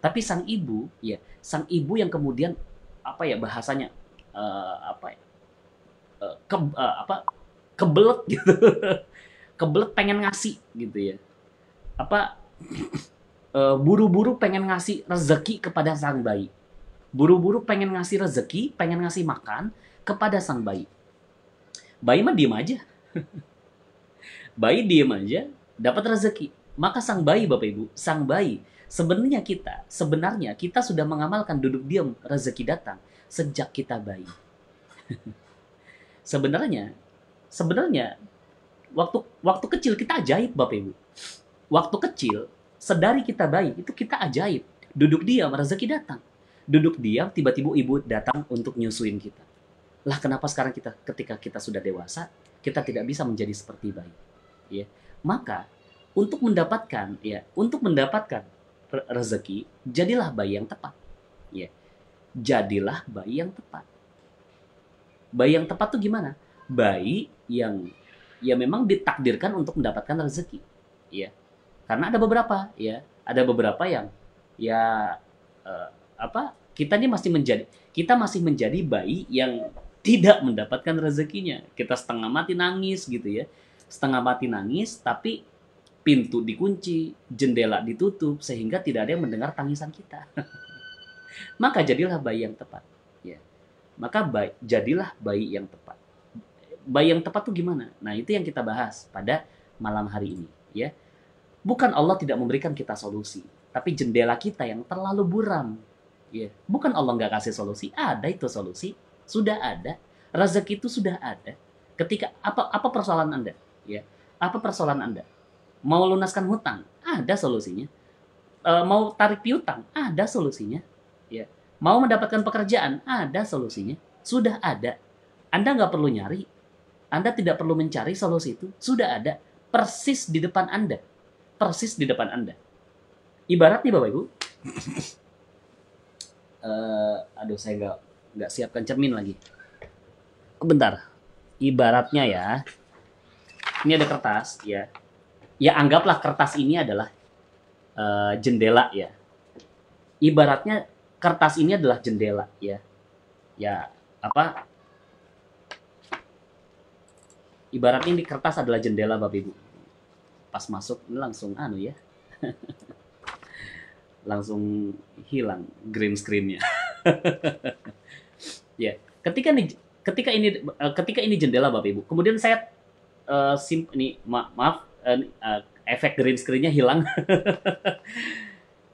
Tapi sang ibu yang kemudian apa ya bahasanya, apa ya, apa kebelet gitu, kebelet pengen ngasih gitu ya, apa buru-buru pengen ngasih rezeki kepada sang bayi, buru-buru pengen ngasih rezeki, pengen ngasih makan kepada sang bayi. Bayi mah diem aja, bayi diem aja, dapat rezeki. Maka sang bayi, Bapak Ibu, sang bayi, sebenarnya kita sudah mengamalkan duduk diam rezeki datang sejak kita bayi. Sebenarnya, sebenarnya waktu waktu kecil kita ajaib, Bapak Ibu. Waktu kecil, sedari kita bayi, itu kita ajaib. Duduk diam, rezeki datang. Duduk diam, tiba-tiba ibu datang untuk nyusuin kita. Lah kenapa sekarang ketika kita sudah dewasa, kita tidak bisa menjadi seperti bayi? Ya. Maka untuk mendapatkan rezeki, jadilah bayi yang tepat. Ya. Jadilah bayi yang tepat. Bayi yang tepat tuh gimana? Bayi yang ya memang ditakdirkan untuk mendapatkan rezeki. Ya. Karena ada beberapa yang ya kita masih menjadi bayi yang tidak mendapatkan rezekinya. Kita setengah mati nangis gitu ya. Setengah mati nangis tapi pintu dikunci, jendela ditutup sehingga tidak ada yang mendengar tangisan kita. Maka jadilah bayi yang tepat. Ya. Maka jadilah bayi yang tepat. Bayi yang tepat tuh gimana? Nah, itu yang kita bahas pada malam hari ini, ya. Bukan Allah tidak memberikan kita solusi, tapi jendela kita yang terlalu buram. Ya. Bukan Allah nggak kasih solusi, ada itu solusi, sudah ada, rezeki itu sudah ada. Ketika apa persoalan Anda? Ya. Apa persoalan Anda? Mau lunaskan hutang, ada solusinya. Mau tarik piutang, ada solusinya. Ya. Mau mendapatkan pekerjaan, ada solusinya. Sudah ada. Anda nggak perlu nyari. Anda tidak perlu mencari solusi itu. Sudah ada. Persis di depan Anda. Persis di depan Anda. Ibarat nih Bapak Ibu. Aduh, saya nggak siapkan cermin lagi. Bentar. Ibaratnya ya. Ini ada kertas, ya. Ya anggaplah kertas ini adalah jendela ya. Ibaratnya kertas ini adalah jendela ya. Ya apa? Ibaratnya ini kertas adalah jendela Bapak Ibu. Pas masuk ini langsung ya. Langsung hilang green screen-nya. Ya, ketika ini jendela Bapak Ibu. Kemudian saya efek green screen-nya hilang.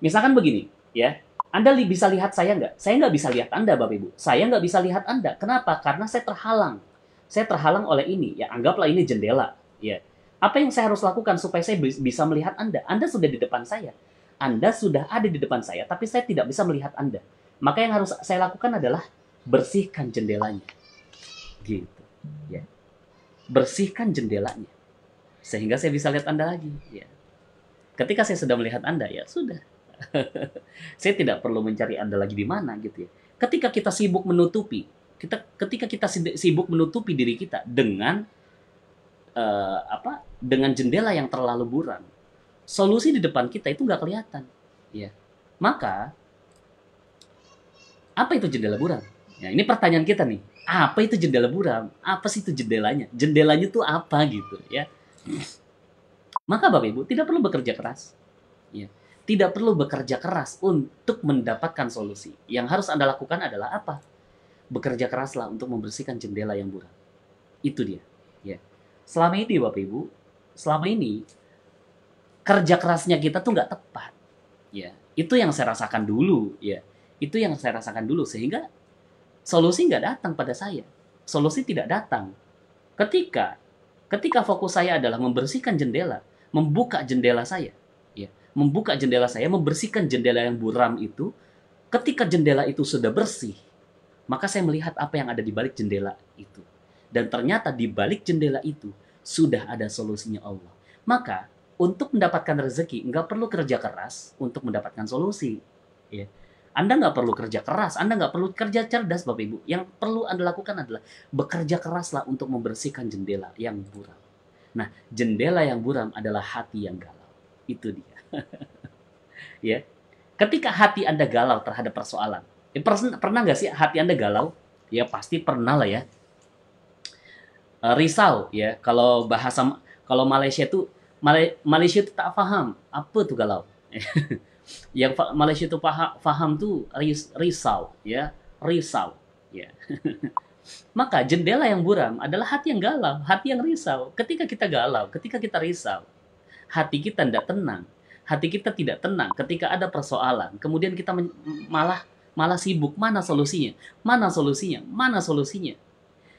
Misalkan begini, ya. Anda bisa lihat saya nggak? Saya nggak bisa lihat Anda, Bapak Ibu. Saya nggak bisa lihat Anda. Kenapa? Karena saya terhalang. Saya terhalang oleh ini. Ya, anggaplah ini jendela. Ya. Apa yang saya harus lakukan supaya saya bisa melihat Anda? Anda sudah di depan saya. Anda sudah ada di depan saya, tapi saya tidak bisa melihat Anda. Maka yang harus saya lakukan adalah bersihkan jendelanya. Gitu. Ya. Bersihkan jendelanya. Sehingga saya bisa lihat Anda lagi. Ya. Ketika saya sudah melihat Anda, ya sudah. Saya tidak perlu mencari Anda lagi di mana gitu ya. Ketika kita sibuk menutupi, ketika kita sibuk menutupi diri kita dengan dengan jendela yang terlalu buram, solusi di depan kita itu nggak kelihatan. Ya. Maka apa itu jendela buram? Ya, ini pertanyaan kita nih. Apa itu jendela buram? Apa sih itu jendelanya? Jendelanya tuh apa gitu ya? Maka Bapak Ibu tidak perlu bekerja keras. Ya. Tidak perlu bekerja keras untuk mendapatkan solusi. Yang harus Anda lakukan adalah apa? Bekerja keraslah untuk membersihkan jendela yang buram. Itu dia. Ya. Selama ini Bapak Ibu, kerja kerasnya kita tuh nggak tepat. Ya. Itu yang saya rasakan dulu. Ya. Itu yang saya rasakan dulu. Sehingga solusi nggak datang pada saya. Solusi tidak datang. Ketika fokus saya adalah membersihkan jendela, membuka jendela saya, membersihkan jendela yang buram itu. Ketika jendela itu sudah bersih, maka saya melihat apa yang ada di balik jendela itu. Dan ternyata di balik jendela itu sudah ada solusinya Allah. Maka untuk mendapatkan rezeki nggak perlu kerja keras untuk mendapatkan solusi. Ya. Anda nggak perlu kerja keras, Anda nggak perlu kerja cerdas Bapak Ibu. Yang perlu Anda lakukan adalah bekerja keraslah untuk membersihkan jendela yang buram. Nah, jendela yang buram adalah hati yang galau. Itu dia. Ya. Ketika hati Anda galau terhadap persoalan, pernah nggak sih hati Anda galau? Ya pasti pernah lah ya. Risau ya. Kalau Malaysia itu Malaysia itu tak paham apa tuh galau. Yang Malaysia itu paham tuh risau ya, risau ya. Maka jendela yang buram adalah hati yang galau, hati yang risau. Ketika kita galau, ketika kita risau, hati kita tidak tenang, hati kita tidak tenang ketika ada persoalan, kemudian kita malah malah sibuk, mana solusinya, mana solusinya, mana solusinya.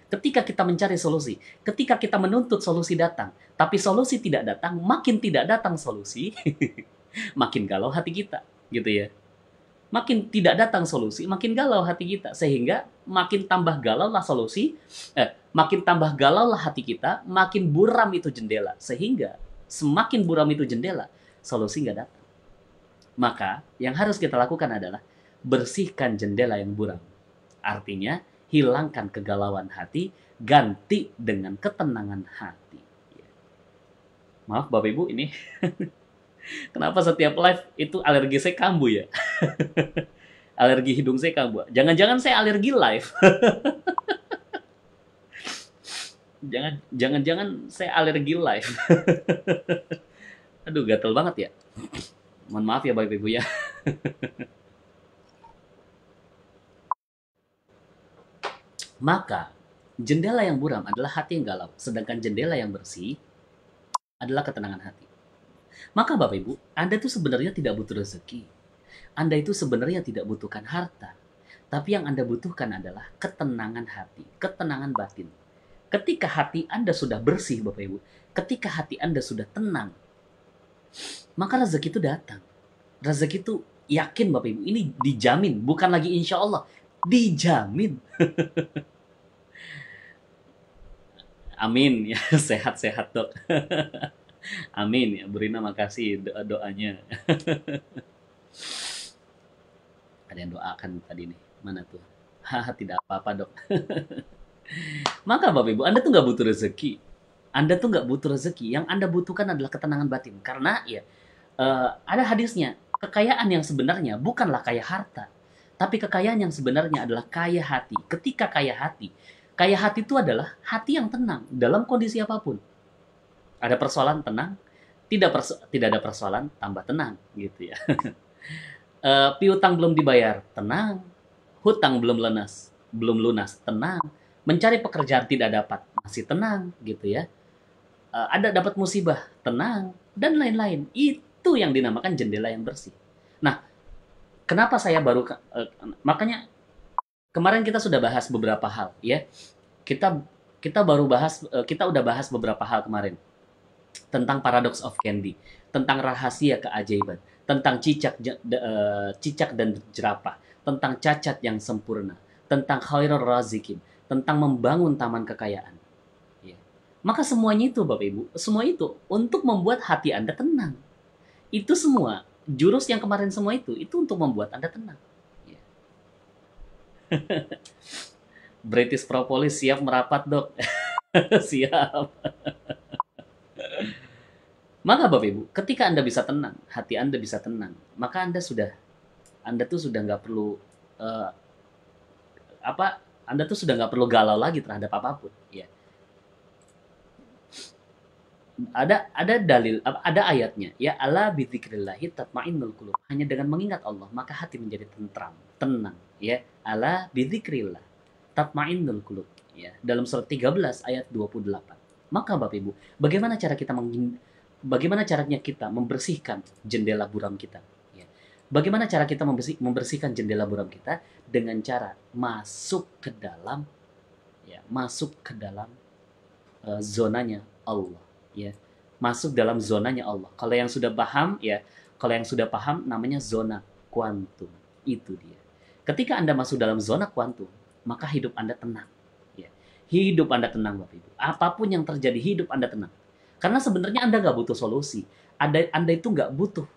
Ketika kita mencari solusi, ketika kita menuntut solusi datang, tapi solusi tidak datang, makin tidak datang solusi, makin galau hati kita, gitu ya. Makin tidak datang solusi, makin galau hati kita. Sehingga makin tambah galau lah solusi, makin tambah galau lah hati kita, makin buram itu jendela. Sehingga semakin buram itu jendela, solusi nggak datang. Maka yang harus kita lakukan adalah bersihkan jendela yang buram. Artinya, hilangkan kegalauan hati, ganti dengan ketenangan hati. Maaf Bapak Ibu, ini kenapa setiap live itu alergi saya kambuh ya? Alergi hidung saya kambuh. Jangan-jangan saya alergi live. Jangan-jangan saya alergi live. Aduh, gatel banget ya. Mohon maaf ya Bapak Ibu ya. Maka, jendela yang buram adalah hati yang galau. Sedangkan jendela yang bersih adalah ketenangan hati. Maka Bapak Ibu, Anda itu sebenarnya tidak butuh rezeki. Anda itu sebenarnya tidak butuhkan harta. Tapi yang Anda butuhkan adalah ketenangan hati, ketenangan batin. Ketika hati Anda sudah bersih Bapak Ibu, ketika hati Anda sudah tenang, maka rezeki itu datang. Rezeki itu yakin Bapak Ibu, ini dijamin, bukan lagi insya Allah, dijamin. Amin ya, sehat-sehat dok. Amin ya, Bu Rina makasih doanya. Ada yang doakan tadi nih, mana tuh? Haha, tidak apa-apa dok. Maka Bapak Ibu, Anda tuh nggak butuh rezeki. Anda tuh nggak butuh rezeki. Yang Anda butuhkan adalah ketenangan batin. Karena ya, ada hadisnya, kekayaan yang sebenarnya bukanlah kaya harta. Tapi kekayaan yang sebenarnya adalah kaya hati. Ketika kaya hati itu adalah hati yang tenang dalam kondisi apapun. Ada persoalan tenang, tidak ada persoalan tambah tenang gitu ya. Piutang belum dibayar, tenang. Hutang belum lunas, tenang. Mencari pekerjaan tidak dapat, masih tenang gitu ya. Ada dapat musibah, tenang dan lain-lain. Itu yang dinamakan jendela yang bersih. Nah, kenapa saya makanya kemarin kita sudah bahas beberapa hal ya. Kita udah bahas beberapa hal kemarin tentang paradox of candy, tentang rahasia keajaiban, tentang cicak dan jerapah, tentang cacat yang sempurna, tentang khairul razikin, tentang membangun taman kekayaan. Ya. Maka semuanya itu Bapak Ibu, semua itu untuk membuat hati Anda tenang. Itu semua, jurus yang kemarin semua itu untuk membuat Anda tenang. Ya. British Propolis siap merapat dok. Siap. Maka Bapak Ibu, ketika Anda bisa tenang, hati Anda bisa tenang, maka Anda tuh sudah nggak perlu Anda tuh sudah nggak perlu galau lagi terhadap apapun. Ya. Ada dalil, ada ayatnya. Ya ala bidzikrillahi tatmainnul qulub. Hanya dengan mengingat Allah, maka hati menjadi tentram, tenang. Ya ala bidzikrillah tatmainnul qulub. Ya, dalam surat 13 ayat 28. Maka Bapak Ibu, bagaimana caranya kita membersihkan jendela buram kita? Ya. Bagaimana cara kita membersihkan jendela buram kita? Dengan cara masuk ke dalam zonanya Allah. Ya, masuk dalam zonanya Allah. Kalau yang sudah paham, namanya zona kuantum. Itu dia. Ketika Anda masuk dalam zona kuantum, maka hidup Anda tenang. Ya. Hidup Anda tenang, Bapak Ibu. Apapun yang terjadi, hidup Anda tenang. Karena sebenarnya Anda nggak butuh solusi. Anda itu nggak butuh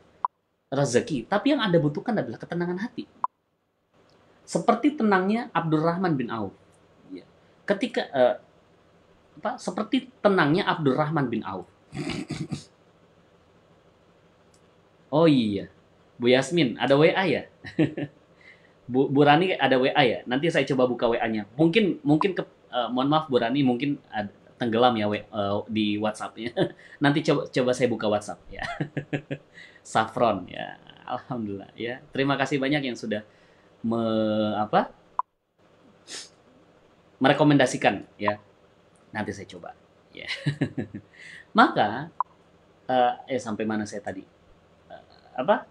rezeki. Tapi yang Anda butuhkan adalah ketenangan hati. Seperti tenangnya Abdurrahman bin Auf. Ya. Ketika seperti tenangnya Abdurrahman bin Auf. Oh iya, Bu Yasmin, ada WA ya? Bu Rani ada WA ya? Nanti saya coba buka WA-nya. Mungkin mungkin mohon maaf Bu Rani, mungkin tenggelam ya di WhatsApp-nya. Nanti coba saya buka WhatsApp ya. Saffron ya. Alhamdulillah ya. Terima kasih banyak yang sudah me, apa? Merekomendasikan ya. Nanti saya coba ya. Maka sampai mana saya tadi? Apa?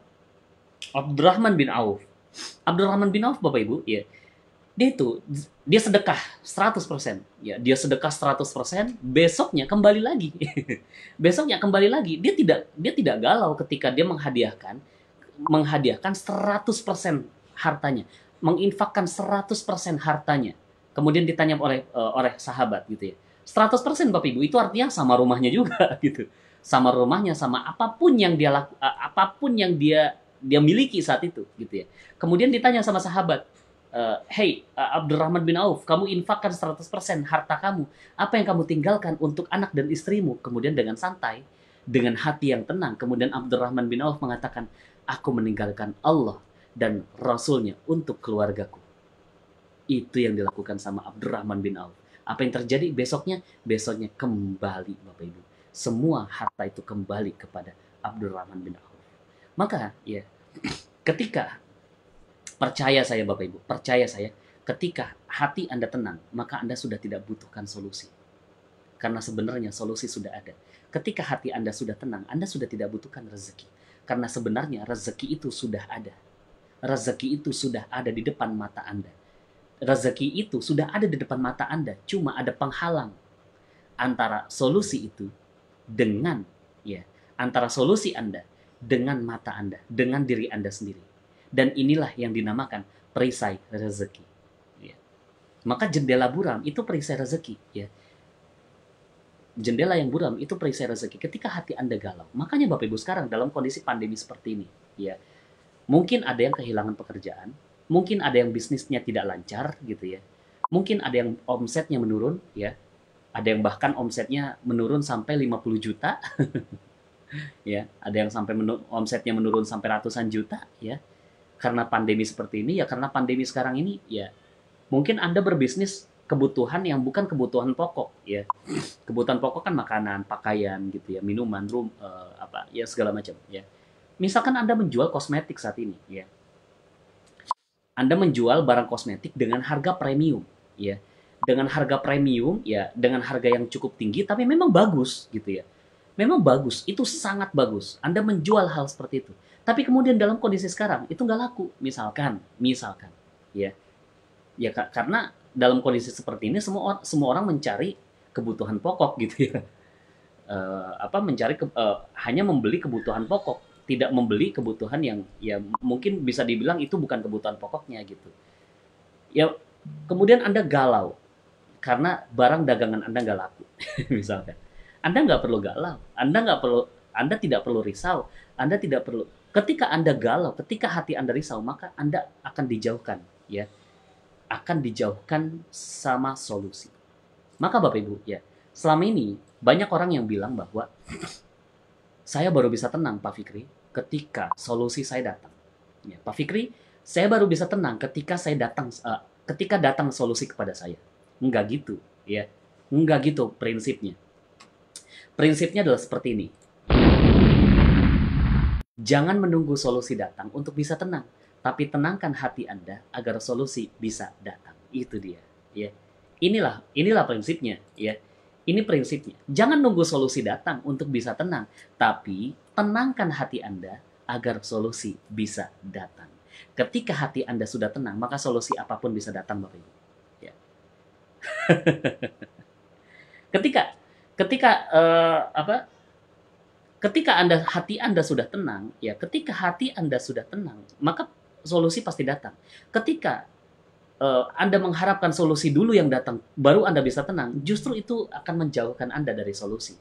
Abdurrahman bin Auf. Abdurrahman bin Auf Bapak Ibu, ya. Dia sedekah 100%. Ya, dia sedekah 100%, besoknya kembali lagi. Besoknya kembali lagi. Dia tidak galau ketika dia menghadiahkan 100% hartanya, menginfakkan 100% hartanya. Kemudian ditanya oleh sahabat gitu ya. 100% Bapak Ibu itu artinya sama rumahnya juga gitu. Sama rumahnya, sama apapun yang dia miliki saat itu gitu ya. Kemudian ditanya sama sahabat, hey Abdurrahman bin Auf, kamu infakkan 100% harta kamu. Apa yang kamu tinggalkan untuk anak dan istrimu? Kemudian dengan santai, dengan hati yang tenang, kemudian Abdurrahman bin Auf mengatakan, aku meninggalkan Allah dan Rasulnya untuk keluargaku. Itu yang dilakukan sama Abdurrahman bin Auf. Apa yang terjadi besoknya? Besoknya kembali Bapak Ibu. Semua harta itu kembali kepada Abdurrahman bin Auf. Maka ya, ketika percaya saya Bapak Ibu, percaya saya, ketika hati Anda tenang, maka Anda sudah tidak butuhkan solusi. Karena sebenarnya solusi sudah ada. Ketika hati Anda sudah tenang, Anda sudah tidak butuhkan rezeki. Karena sebenarnya rezeki itu sudah ada. Rezeki itu sudah ada di depan mata Anda. Rezeki itu sudah ada di depan mata Anda. Cuma ada penghalang antara solusi itu dengan antara solusi Anda dengan mata Anda, dengan diri Anda sendiri. Dan inilah yang dinamakan perisai rezeki. Ya. Maka jendela buram itu perisai rezeki. Ya. Jendela yang buram itu perisai rezeki. Ketika hati Anda galau, makanya Bapak Ibu sekarang dalam kondisi pandemi seperti ini, ya, mungkin ada yang kehilangan pekerjaan, mungkin ada yang bisnisnya tidak lancar, gitu ya. Mungkin ada yang omsetnya menurun, ya. Ada yang bahkan omsetnya menurun sampai 50 juta, ya. Ada yang sampai omsetnya menurun sampai ratusan juta, ya. Karena pandemi seperti ini, ya karena pandemi sekarang ini, ya mungkin Anda berbisnis kebutuhan yang bukan kebutuhan pokok, ya. Kebutuhan pokok kan makanan, pakaian, gitu ya, minuman, ya segala macam, ya. Misalkan Anda menjual kosmetik saat ini, ya. Anda menjual barang kosmetik dengan harga premium, ya. Dengan harga premium, ya, dengan harga yang cukup tinggi, tapi memang bagus, gitu ya. Memang bagus, itu sangat bagus. Anda menjual hal seperti itu. Tapi kemudian dalam kondisi sekarang itu nggak laku, misalkan, ya, karena dalam kondisi seperti ini semua orang mencari kebutuhan pokok gitu ya, hanya membeli kebutuhan pokok, tidak membeli kebutuhan yang ya mungkin bisa dibilang itu bukan kebutuhan pokoknya gitu. Ya kemudian Anda galau karena barang dagangan Anda nggak laku, misalkan. Anda nggak perlu galau, Anda tidak perlu risau, Anda tidak perlu. Ketika Anda galau, ketika hati Anda risau, maka Anda akan dijauhkan, ya, akan dijauhkan sama solusi. Maka Bapak Ibu, ya, selama ini banyak orang yang bilang bahwa saya baru bisa tenang, Pak Fikri, ketika solusi saya datang. Ya, Pak Fikri, saya baru bisa tenang ketika ketika datang solusi kepada saya. Enggak gitu, ya, enggak gitu prinsipnya. Prinsipnya adalah seperti ini. Jangan menunggu solusi datang untuk bisa tenang, tapi tenangkan hati Anda agar solusi bisa datang. Itu dia, ya. Inilah prinsipnya, ya. Ini prinsipnya. Jangan nunggu solusi datang untuk bisa tenang, tapi tenangkan hati Anda agar solusi bisa datang. Ketika hati Anda sudah tenang, maka solusi apapun bisa datang, Bapak Ibu. Ya. ketika hati Anda sudah tenang, ya, ketika hati Anda sudah tenang, maka solusi pasti datang. Ketika Anda mengharapkan solusi dulu yang datang, baru Anda bisa tenang, justru itu akan menjauhkan Anda dari solusi.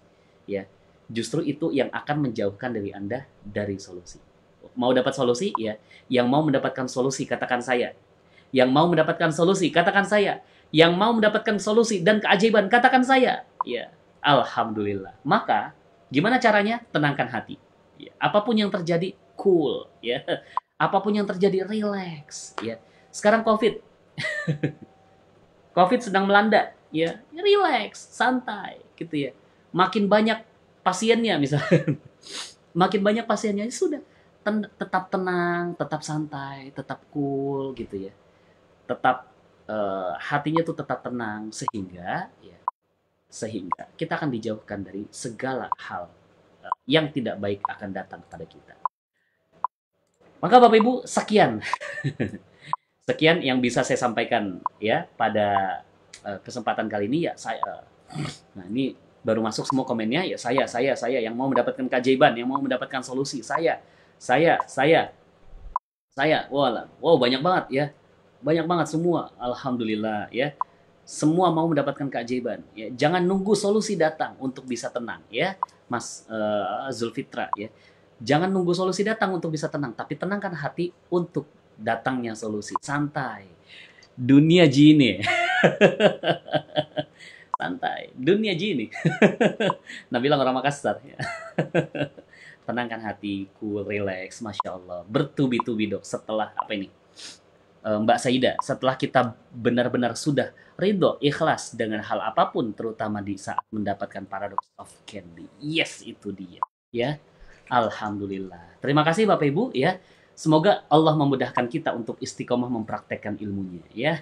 Ya, justru itu yang akan menjauhkan dari Anda dari solusi. Mau dapat solusi, ya, yang mau mendapatkan solusi, katakan saya. Yang mau mendapatkan solusi, katakan saya. Yang mau mendapatkan solusi dan keajaiban, katakan saya. Ya, alhamdulillah. Maka, gimana caranya? Tenangkan hati. Ya, apapun yang terjadi, cool. Ya, apapun yang terjadi, relax. Ya, sekarang COVID, COVID sedang melanda. Ya, relax, santai, gitu ya. Makin banyak pasiennya, misalnya. Makin banyak pasiennya, ya sudah. Tetap tenang, tetap santai, tetap cool, gitu ya. Tetap hatinya tuh tetap tenang sehingga kita akan dijauhkan dari segala hal yang tidak baik akan datang kepada kita. Maka Bapak Ibu, sekian sekian yang bisa saya sampaikan ya pada kesempatan kali ini ya saya. Nah, ini baru masuk semua komennya ya saya yang mau mendapatkan keajaiban, yang mau mendapatkan solusi. Saya. Wow, banyak banget ya. Banyak banget semua. Alhamdulillah ya. Semua mau mendapatkan keajaiban ya. Jangan nunggu solusi datang untuk bisa tenang ya, Mas Zulfitra ya. Jangan nunggu solusi datang untuk bisa tenang, tapi tenangkan hati untuk datangnya solusi. Santai. Dunia jini. Santai. Dunia jini. Nabila orang Makassar ya. Tenangkan hati, cool, relax, masya Allah. Bertubi-tubi dok. Setelah apa ini? Mbak Saida, setelah kita benar-benar sudah ridho, ikhlas dengan hal apapun, terutama di saat mendapatkan paradox of candy. Yes, itu dia. Ya, alhamdulillah. Terima kasih Bapak Ibu ya. Semoga Allah memudahkan kita untuk istiqomah mempraktekkan ilmunya ya.